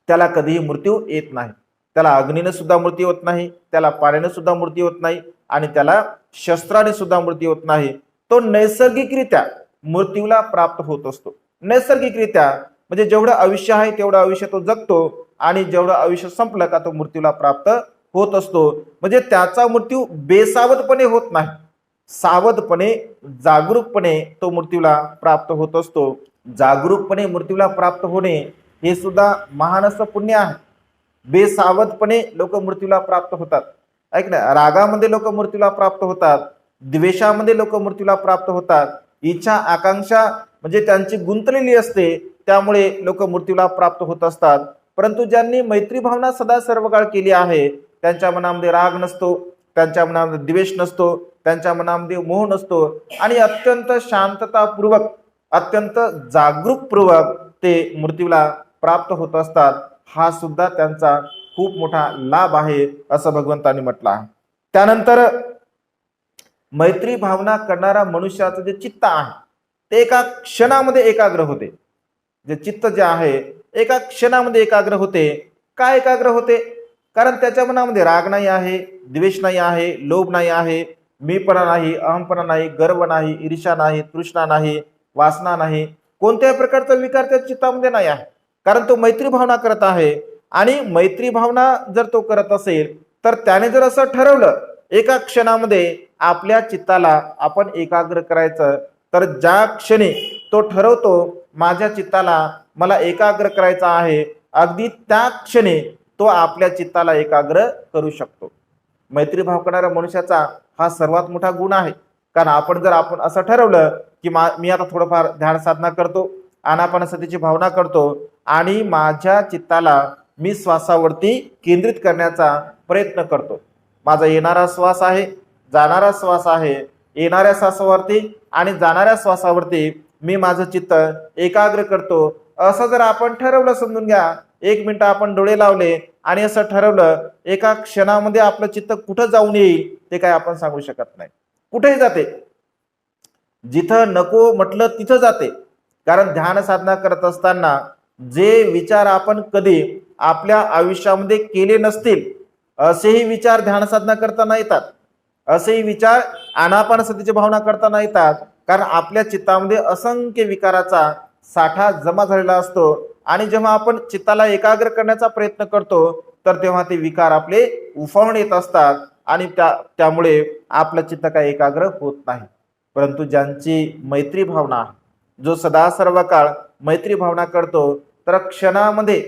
त्याला कधीही मृत्यू येत नाही. त्याला अग्नीने सुद्धा मृत्यू होत नाही, त्याला पाण्याने सुद्धा मृत्यू होत नाही, आणि त्याला शस्त्राने सुद्धा मृत्यू होत नाही. तो नैसर्गिकरित्या मृत्यूला प्राप्त होत असतो. नैसर्गिकरित्या म्हणजे जेवढं आयुष्य आहे तेवढं आयुष्य तो जगतो, आणि जेवढं आयुष्य संपलं का तो मृत्यूला प्राप्त होत असतो. म्हणजे त्याचा मृत्यू बेसावधपणे होत नाही, सावधपणे जागरूकपणे तो मृत्यूला प्राप्त होत असतो. जागरूकपणे मृत्यूला प्राप्त होणे हे सुद्धा महान असं पुण्य आहे. बेसावधपणे लोक मृत्यूला प्राप्त होतात. ऐक ना, रागामध्ये लोक मृत्यूला प्राप्त होतात, द्वेषामध्ये लोक मृत्यूला प्राप्त होतात, इच्छा आकांक्षा म्हणजे त्यांची गुंतलेली असते त्यामुळे लोक मृत्यूला प्राप्त होत असतात. परंतु ज्यांनी मैत्री भावना सदा सर्व काळ केली आहे त्यांच्या मनामध्ये राग नसतो, त्यांच्या मनामध्ये द्वेष नसतो, त्यांच्या मनामध्ये मोह नसतो, आणि अत्यंत शांततापूर्वक अत्यंत जागरूकपूर्वक ते मृत्यूला प्राप्त होत असतात. हा सुद्धा त्यांचा खूप मोठा लाभ आहे असं भगवंतांनी म्हटलं आहे. त्यानंतर मैत्री भावना करणारा मनुष्याचं जे चित्त आहे ते एका क्षणामध्ये एकाग्र होते. जे चित्त जे आहे एका क्षणामध्ये एकाग्र होते. काय एकाग्र होते? कारण त्याच्या मनामध्ये राग नाही आहे, द्वेष नाही आहे, लोभ नाही आहे, मीपणा नाही, अहमपणा नाही, गर्व नाही, ईर्ष्या नाही, तृष्णा नाही, वासना नाही, कोणत्याही प्रकारचा विकार त्या चित्तामध्ये नाही आहे. कारण तो मैत्री भावना करत आहे. आणि मैत्री भावना जर तो करत असेल तर त्याने जर असं ठरवलं एका क्षणामध्ये आपल्या चित्ताला आपण एकाग्र करायचं, तर ज्या क्षणी तो ठरवतो माझ्या चित्ताला मला एकाग्र करायचं आहे, अगदी त्या क्षणी तो आपल्या चित्ताला एकाग्र करू शकतो. मैत्रीभाव करणाऱ्या मनुष्याचा हा सर्वात मोठा गुण आहे. कारण आपण असं ठरवलं की मी आता थोडंफार ध्यान साधना करतो, आनापानसतीची भावना करतो, आणि माझ्या चित्ताला मी श्वासावरती केंद्रित करण्याचा प्रयत्न करतो. माझा येणारा श्वास आहे, जाणारा श्वास आहे, येणाऱ्या श्वासावरती आणि जाणाऱ्या श्वासावरती मी माझं चित्त एकाग्र करतो. असं जर आपण ठरवलं, समजून घ्या 1 मिनिट आपण डोळे लावले आणि असं ठरवलं, एका क्षणामध्ये आपलं चित्त कुठं जाऊन येईल ते काय आपण सांगू शकत नाही. कुठेही जाते, जिथं नको म्हटलं तिथं जाते. कारण ध्यान साधना करत असताना जे विचार आपण कधी आपल्या आयुष्यामध्ये केले नसतील असेही विचार ध्यान साधना करताना येतात, असेही विचार आनापानसतीची भावना करताना येतात. कारण आपल्या चित्तामध्ये असंख्य विकाराचा साठा जमा झालेला असतो, आणि जेव्हा आपण चित्ताला एकाग्र करण्याचा प्रयत्न करतो तर तेव्हा ते विकार आपले उफाळून येत असतात, आणि त्यामुळे आपलं चित्त काय एकाग्र होत नाही. परंतु ज्यांची मैत्री भावना, जो सदा सर्व काळ मैत्री भावना करतो, तर क्षणामध्ये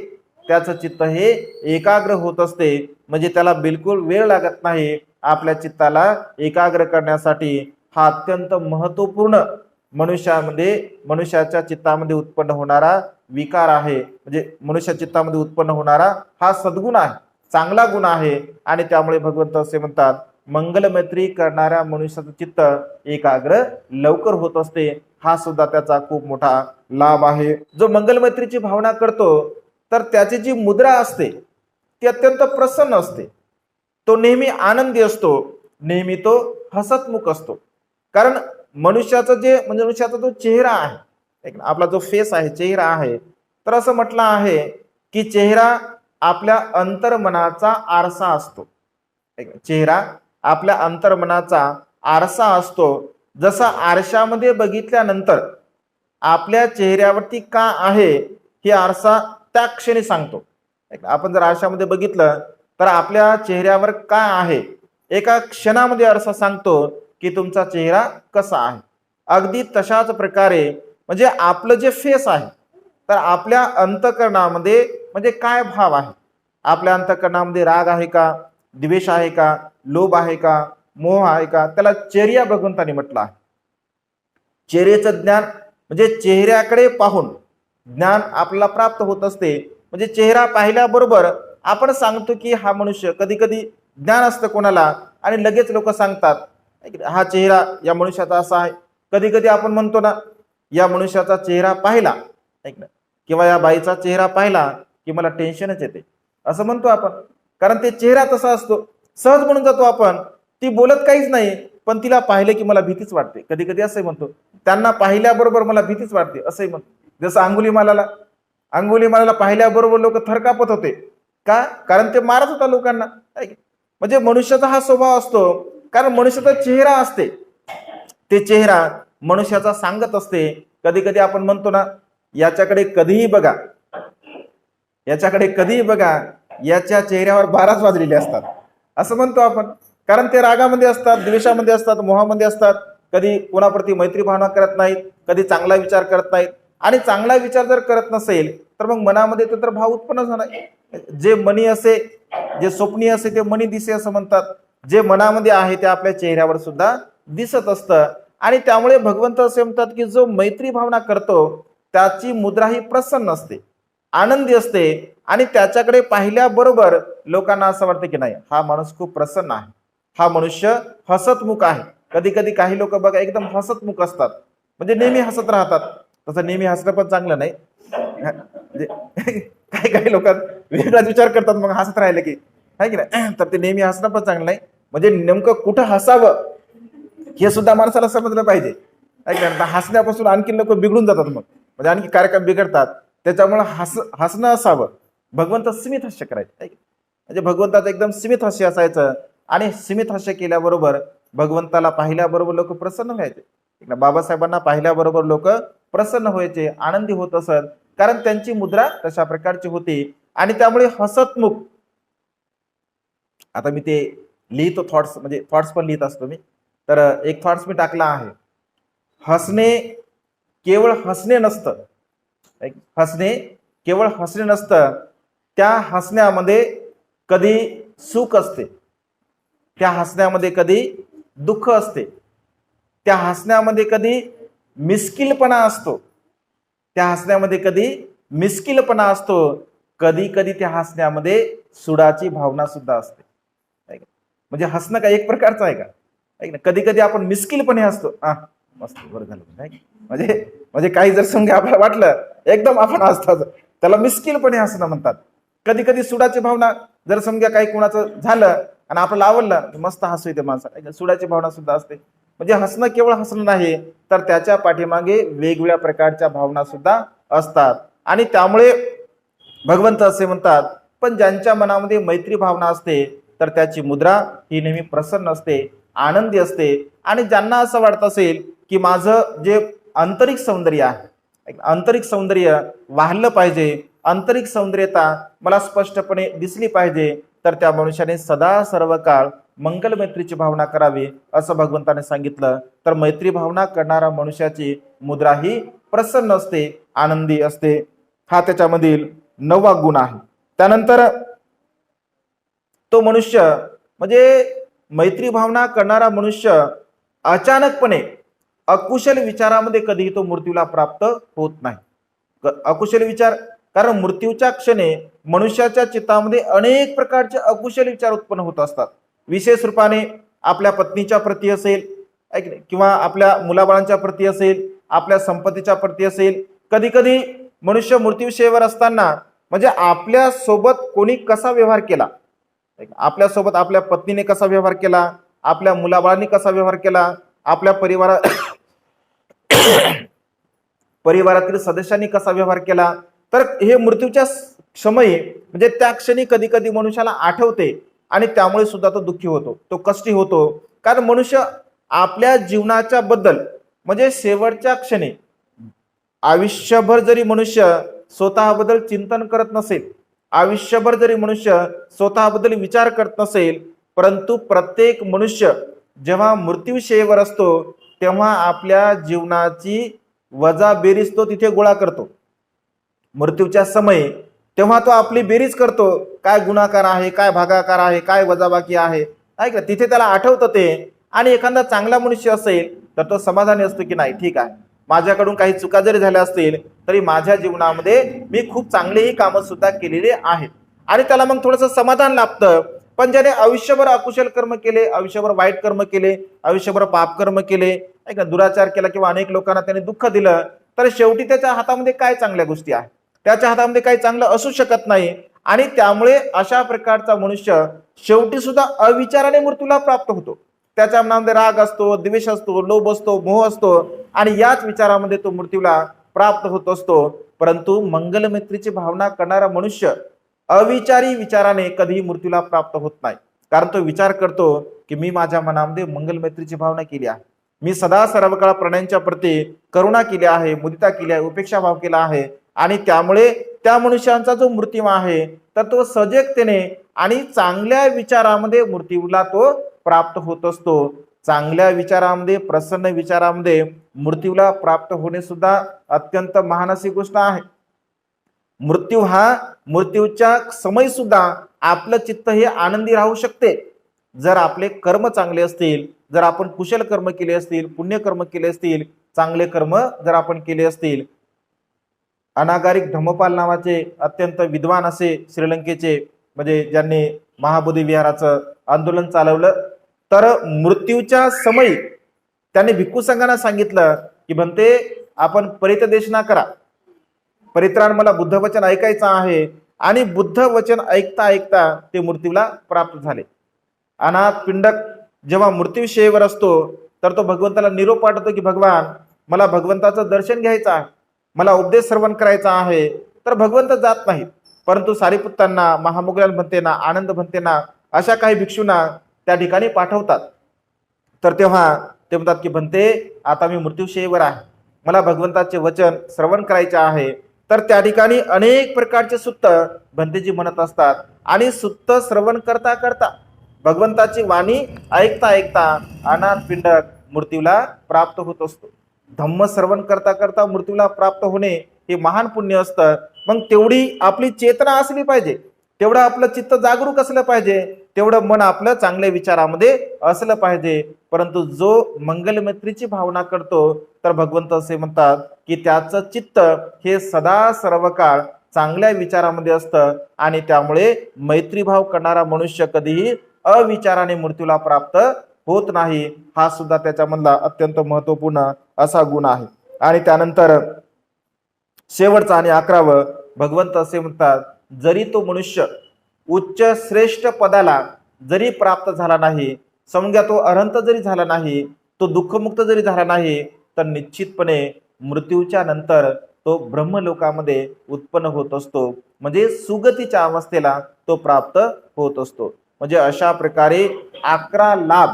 त्याचं चित्त हे एकाग्र होत असते. म्हणजे त्याला बिलकुल वेळ लागत नाही आपल्या चित्ताला एकाग्र करण्यासाठी. हा अत्यंत महत्वपूर्ण मनुष्याच्या चित्तामध्ये उत्पन्न होणारा विकार आहे, म्हणजे मनुष्य चित्तामध्ये उत्पन्न होणारा हा सद्गुण आहे, चांगला गुण आहे. आणि त्यामुळे भगवंत असे म्हणतात, मंगलमैत्री करणाऱ्या मनुष्याचं चित्त एकाग्र लवकर होत असते. हा सुद्धा त्याचा खूप मोठा लाभ आहे. जो मंगलमैत्रीची भावना करतो तर त्याची जी मुद्रा असते ती अत्यंत प्रसन्न असते. तो नेहमी आनंदी असतो, नेहमी तो हसतमुख असतो. कारण मनुष्याचा जो चेहरा आहे, आपला जो फेस आहे, चेहरा आहे, तर असं म्हटलं आहे की चेहरा आपल्या अंतर्मनाचा आरसा असतो. चेहरा आपल्या अंतर्मनाचा आरसा असतो. जसा आरशामध्ये बघितल्यानंतर आपल्या चेहऱ्यावरती का आहे हे आरसा त्या क्षणी सांगतो. आपण जर आरशामध्ये बघितलं तर आपल्या चेहऱ्यावर काय आहे एका क्षणामध्ये आरसा सांगतो की तुमचा चेहरा कसा आहे. अगदी तशाच प्रकारे म्हणजे आपलं जे फेस आहे तर आपल्या अंतःकरणामध्ये म्हणजे काय भाव आहे, आपल्या अंतःकरणामध्ये राग आहे का, द्वेष आहे का, लोभ आहे का, मोह आहे का, त्याला चर्या भगवंतांनी म्हटलं आहे. चेहऱ्याचं ज्ञान म्हणजे चेहऱ्याकडे पाहून ज्ञान आपल्याला प्राप्त होत असते. म्हणजे चेहरा पाहिल्याबरोबर आपण सांगतो की हा मनुष्य, कधी कधी ज्ञान असतं कोणाला आणि लगेच लोक सांगतात हा चेहरा या मनुष्याचा असा आहे. कधी कधी आपण म्हणतो ना, या मनुष्याचा चेहरा पाहिला किंवा या बाईचा चेहरा पाहिला की मला टेन्शनच येते, असं म्हणतो आपण. कारण ते चेहरा तसा असतो, सहज म्हणून जातो आपण. ती बोलत काहीच नाही पण तिला पाहिले की मला भीतीच वाटते. कधी कधी असंही म्हणतो, त्यांना पाहिल्याबरोबर मला भीतीच वाटते, असंही म्हणतो. जसं अंगुलीमालाला पाहिल्याबरोबर लोक थरकापत होते. का? कारण ते मारत होता लोकांना. म्हणजे मनुष्याचा हा स्वभाव असतो. कारण मनुष्याचा चेहरा असते, ते चेहरा मनुष्याचा सांगत असते. कधी कधी आपण म्हणतो ना, याच्याकडे कधीही बघा, याच्या चेहऱ्यावर 12च वाजलेले असतात, असं म्हणतो आपण. कारण ते रागामध्ये असतात, द्वेषामध्ये असतात, मोहामध्ये असतात. कधी कोणाप्रती मैत्री भावना करत नाहीत, कधी चांगला विचार करत नाहीत. आणि चांगला विचार जर करत नसेल तर मग मनामध्ये तर भाव उत्पन्न होणार. जे मनी असे, जे स्वप्नी असे ते मनी दिसे असं म्हणतात. जे मनामध्ये आहे ते आपल्या चेहऱ्यावर सुद्धा दिसत असतं. आणि त्यामुळे भगवंत असे म्हणतात की जो मैत्री भावना करतो त्याची मुद्रा ही प्रसन्न असते, आनंदी असते. आणि त्याच्याकडे पाहिल्याबरोबर लोकांना असं वाटतं की नाही, हा माणूस खूप प्रसन्न आहे, हा मनुष्य हसतमुख आहे. कधी कधी काही लोक बघा एकदम हसतमुख असतात, म्हणजे नेहमी हसत राहतात. तसं नेहमी हसणं पण चांगलं नाही. म्हणजे काही काही लोक वेगळाच विचार करतात मग हसत राहिले की, आहे की नाही, तर ते नेहमी हसणं पण चांगलं नाही. म्हणजे नेमकं कुठं हसावं हे सुद्धा माणसाला समजलं पाहिजे. हसण्यापासून आणखी लोक बिघडून जातात, मग म्हणजे आणखी कार्यक्रम बिघडतात. त्याच्यामुळे हसणं असावं. भगवंत सीमित हास्य करायचं, म्हणजे भगवंताचं एकदम सीमित हास्य असायचं. आणि सीमित हास्य केल्याबरोबर भगवंताला पाहिल्याबरोबर लोक प्रसन्न व्हायचे. बाबासाहेबांना पाहिल्याबरोबर लोक प्रसन्न व्हायचे, आनंदी होत असत. कारण त्यांची मुद्रा तशा प्रकारची होती. आणि त्यामुळे हसतमुख, आता मी ते लिहितो थॉट्स, म्हणजे थॉट्स पण लिहित असतो मी. तर एक थॉट्स मी टाकला आहे, हसणे केवळ हसणे नसतं. हसणे केवळ हसणे नसतं, त्या हसण्यामध्ये कधी सुख असते, त्या हसण्यामध्ये कधी दुःख असते, त्या हसण्यामध्ये कधी मिस्किलपणा असतो, त्या हसण्यामध्ये कधी मिस्किलपणा असतो. कधी कधी त्या हसण्यामध्ये सुडाची भावना सुद्धा असते. म्हणजे हसणं का एक प्रकारचं आहे का? कधी कधी आपण मिस्किलपणे हसतो, मस्त बरं झालं, म्हणजे म्हणजे काही जर समजा आपल्याला वाटलं एकदम आपण हसतो, त्याला मिस्किलपणे हसणं म्हणतात. कधी कधी सुडाची भावना, जर समजा काही कोणाचं झालं आणि आपल्याला आवडलं, मस्त हसू येते माणसाला, सुडाची भावना सुद्धा असते. म्हणजे हसणं केवळ हसणं नाही, तर त्याच्या पाठीमागे वेगवेगळ्या प्रकारच्या भावना सुद्धा असतात. आणि त्यामुळे भगवंत असे म्हणतात, पण ज्यांच्या मनामध्ये मैत्री भावना असते तर त्याची मुद्रा ही नेहमी प्रसन्न असते, आनंदी असते. आणि ज्यांना असं वाटत असेल की माझं जे आंतरिक सौंदर्य आहे, आंतरिक सौंदर्य वाढलं पाहिजे, आंतरिक सौंदर्यता मला स्पष्टपणे दिसली पाहिजे, तर त्या मनुष्याने सदा सर्व काळ मंगल मैत्रीची भावना करावी असं भगवंताने सांगितलं. तर मैत्री भावना करणारा मनुष्याची मुद्रा ही प्रसन्न असते, आनंदी असते. हा त्याच्यामधील 9वा गुण आहे. त्यानंतर तो मनुष्य म्हणजे मैत्री भावना करणारा मनुष्य अचानकपणे अकुशल विचारामध्ये कधीही तो मृत्यूला प्राप्त होत नाही. अकुशल विचार, कारण मृत्यूच्या क्षणी मनुष्याच्या चित्तामध्ये अनेक प्रकारचे अकुशल विचार उत्पन्न होत असतात. विशेष रूपाने आपल्या पत्नीच्या प्रती असेल, किंवा आपल्या मुलाबाळांच्या प्रती असेल, आपल्या संपत्तीच्या प्रती असेल. कधी कधी मनुष्य मृत्यूशय्येवर असताना म्हणजे आपल्या सोबत कोणी कसा व्यवहार केला, आपल्या सोबत आपल्या पत्नीने कसा व्यवहार केला, आपल्या मुलाबाळांनी कसा व्यवहार केला, आपल्या परिवारातील सदस्यांनी कसा व्यवहार केला, तर हे मृत्यूच्या समयी म्हणजे त्या क्षणी कधी कधी मनुष्याला आठवते आणि त्यामुळे सुद्धा तो दुःखी होतो, तो कष्टी होतो. कारण मनुष्य आपल्या जीवनाच्या बद्दल म्हणजे शेवटच्या क्षणी आयुष्यभर जरी मनुष्य स्वतःबद्दल चिंतन करत नसेल, आयुष्यभर जरी मनुष्य स्वतःबद्दल विचार करत नसेल, परंतु प्रत्येक मनुष्य जेव्हा मृत्यूशय्येवर असतो तेव्हा आपल्या जीवनाची वजा बेरीज तो तिथे गोळा करतो. मृत्यूच्या समयी तेव्हा तो आपली बेरीज करतो, काय गुणाकार आहे, काय भागाकार आहे, काय वजाबाकी आहे, ऐक ना. तिथे त्याला आठवतं ते. आणि एखादा चांगला मनुष्य असेल तर तो समाधानी असतो की नाही, ठीक आहे, माझ्याकडून काही चुका जरी झाल्या असतील तरी माझ्या जीवनामध्ये मी खूप चांगलेही कामं सुद्धा केलेले आहेत, आणि त्याला मग थोडंसं समाधान लाभतं. पण ज्याने आयुष्यभर अकुशल कर्म केले, आयुष्यभर वाईट कर्म केले, आयुष्यभर पाप कर्म केले, ऐक ना, दुराचार केला किंवा अनेक लोकांना त्याने दुःख दिलं, तर शेवटी त्याच्या हातामध्ये काय चांगल्या गोष्टी आहेत, त्याच्या हातामध्ये काही चांगलं असू शकत नाही. आणि त्यामुळे अशा प्रकारचा मनुष्य शेवटी सुद्धा अविचाराने मृत्यूला प्राप्त होतो. त्याच्या मनामध्ये राग असतो, द्वेष असतो, लोभ असतो, मोह असतो, आणि याच विचारामध्ये तो मृत्यूला प्राप्त होत असतो. परंतु मंगलमैत्रीची भावना करणारा मनुष्य अविचारी विचाराने कधीही मृत्यूला प्राप्त होत नाही. कारण तो विचार करतो की मी माझ्या मनामध्ये मंगलमैत्रीची भावना केली आहे, मी सदा सर्व काळ प्राण्यांच्या प्रती करुणा केली आहे, मुदिता केली आहे, उपेक्षा भाव केला आहे, आणि त्यामुळे त्या मनुष्यांचा जो मृत्यू आहे तर तो सजगतेने आणि चांगल्या विचारामध्ये मृत्यूला तो प्राप्त होत असतो. चांगल्या विचारामध्ये, प्रसन्न विचारामध्ये मृत्यूला प्राप्त होणे सुद्धा अत्यंत महानसी गोष्ट आहे. मृत्यूच्या समय सुद्धा आपलं चित्त हे आनंदी राहू शकते जर आपले कर्म चांगले असतील, जर आपण कुशल कर्म केले असतील, पुण्यकर्म केले असतील, चांगले कर्म जर आपण केले असतील. अनागारिक धम्मपाल नावाचे अत्यंत विद्वान असे श्रीलंकेचे, म्हणजे ज्यांनी महाबोधी विहाराचं आंदोलन चालवलं, तर मृत्यूच्या समयी त्यांनी भिक्खू संघांना सांगितलं की म्हणते आपण परितदेशना करा, परित्राण, मला बुद्ध वचन ऐकायचं आहे. आणि बुद्ध वचन ऐकता ऐकता ते मृत्यूला प्राप्त झाले. अनाथ पिंडक जेव्हा मृत्यूशय्येवर असतो तर तो भगवंताला निरोप पाठवतो की भगवान, मला भगवंताचं दर्शन घ्यायचं आहे, मला उपदेश श्रवण करायचा आहे. तर भगवंत जात नाहीत, परंतु सारिपुत्तांना, महामोगलाल भंतेना, आनंद भंतेना, अशा काही भिक्षूंना त्या ठिकाणी पाठवतात. तर तेव्हा ते म्हणतात की भंते, आता मी मृत्यूशय्येवर आहे, मला भगवंताचे वचन श्रवण करायचे आहे. तर त्या ठिकाणी अनेक प्रकारचे सुत्त भंतेजी म्हणत असतात, आणि सुत्त श्रवण करता करता, भगवंताची वाणी ऐकता ऐकता अनाथ पिंडक मृत्यूला प्राप्त होत असतो. धम्म श्रवण करता करता मृत्यूला प्राप्त होणे हे महान पुण्य असतं. मग तेवढी आपली चेतना असली पाहिजे, तेवढं आपलं चित्त जागरूक असलं पाहिजे, तेवढं मन आपलं चांगल्या विचारामध्ये असलं पाहिजे. परंतु जो मंगलमैत्रीची भावना करतो तर भगवंत असे म्हणतात की त्याचं चित्त हे सदा सर्व काळ चांगल्या विचारामध्ये असतं, आणि त्यामुळे मैत्रीभाव करणारा मनुष्य कधीही अविचाराने मृत्यूला प्राप्त होत नाही. हा सुद्धा त्याच्यामधला अत्यंत महत्वपूर्ण असा गुण आहे. आणि त्यानंतर शेवटचा आणि 11वं, भगवंत असे म्हणतात, जरी तो मनुष्य उच्च श्रेष्ठ पदाला जरी प्राप्त झाला नाही, समजा तो अरहंत जरी झाला नाही, तो दुःखमुक्त जरी झाला नाही, तर निश्चितपणे मृत्यूच्या नंतर तो ब्रह्मलोकामध्ये उत्पन्न होत असतो, म्हणजे सुगतीच्या अवस्थेला तो प्राप्त होत असतो. म्हणजे अशा प्रकारे 11 लाभ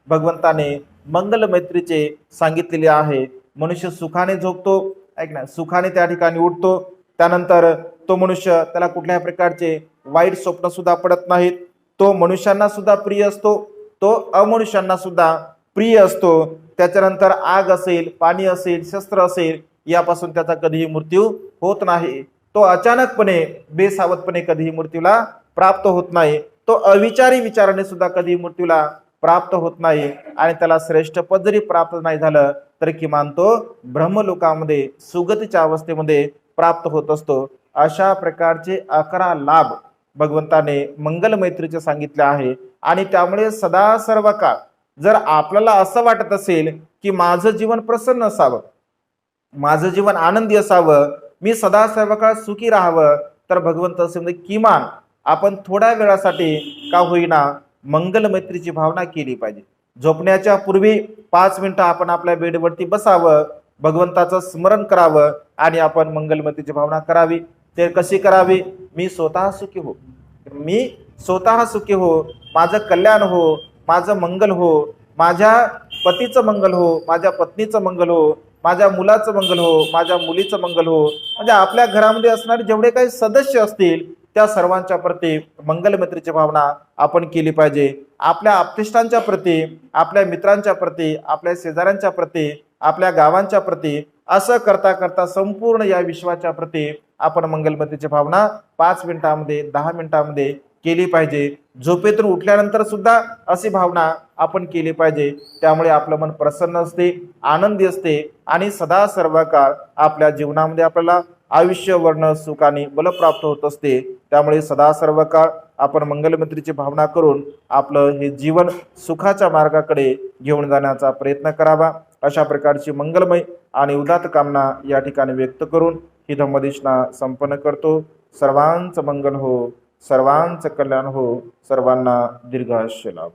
भगवंताने मंगल मैत्रीचे सांगितलेले आहे. मनुष्य सुखाने झोपतो, ऐक ना, सुखाने त्या ठिकाणी उठतो. त्यानंतर तो मनुष्य, त्याला कुठल्याही प्रकारचे वाईट स्वप्न सुद्धा पडत नाहीत. तो मनुष्यांना सुद्धा प्रिय असतो, तो अमनुष्यांना सुद्धा प्रिय असतो. त्याच्यानंतर आग असेल, पाणी असेल, शस्त्र असेल, यापासून त्याचा कधीही मृत्यू होत नाही. तो अचानकपणे, बेसावधपणे कधीही मृत्यूला प्राप्त होत नाही. तो अविचारी विचाराने सुद्धा कधी मृत्यूला प्राप्त होत नाही आणि त्याला श्रेष्ठ पद जरी प्राप्त नाही झालं तर किमान तो ब्रह्मलोकामध्ये सुगतीच्या अवस्थेमध्ये प्राप्त होत असतो. अशा प्रकारचे 11 लाभ भगवंताने मंगल मैत्रीचे सांगितले आहे. आणि त्यामुळे सदा सर्व काळ जर आपल्याला असं वाटत असेल की माझं जीवन प्रसन्न असावं, माझं जीवन आनंदी असावं, मी सदा सर्व काळ सुखी राहावं, तर भगवंत असे म्हणजे किमान आपण थोड्या वेळासाठी का होईना मंगल मैत्रीची भावना केली पाहिजे. झोपण्याच्या पूर्वी 5 मिनिटं आपण आपल्या बेडवरती बसावं, भगवंताचं स्मरण करावं आणि आपण मंगल मैत्रीची भावना करावी. ते कशी करावी? मी स्वतः सुखी हो, मी स्वतः सुखी हो, माझं कल्याण हो, माझं मंगल हो, माझ्या पतीचं मंगल हो, माझ्या पत्नीचं मंगल हो, माझ्या मुलाचं मंगल हो, माझ्या मुलीचं मंगल हो. म्हणजे आपल्या घरामध्ये असणारे जेवढे काही सदस्य असतील त्या सर्वांच्या प्रती मंगल मैत्रीची भावना आपण केली पाहिजे. आपल्या आप्तेष्टांच्या प्रती, आपल्या मित्रांच्या प्रती, आपल्या शेजाऱ्यांच्या प्रती, आपल्या गावांच्या प्रती, असं करता करता संपूर्ण या विश्वाच्या प्रती आपण मंगल मैत्रीची भावना 5 मिनिटांमध्ये 10 मिनिटांमध्ये केली पाहिजे. झोपेतून उठल्यानंतर सुद्धा अशी भावना आपण केली पाहिजे. त्यामुळे आपलं मन प्रसन्न असते, आनंदी असते आणि सदा सर्व काळ आपल्या जीवनामध्ये आपल्याला आयुष्य वर्ण सुखाने बल प्राप्त होत असते. त्यामुळे सदा सर्व काळ आपण मंगल मैत्रीची भावना करून आपलं हे जीवन सुखाच्या मार्गाकडे घेऊन जाण्याचा प्रयत्न करावा. अशा प्रकारची मंगलमय आणि उदात्त कामना या ठिकाणी व्यक्त करून ही धम्मदेशना संपन्न करतो. सर्वांचं मंगल हो, सर्वांचं कल्याण हो, सर्वांना दीर्घायुष्य लाभ.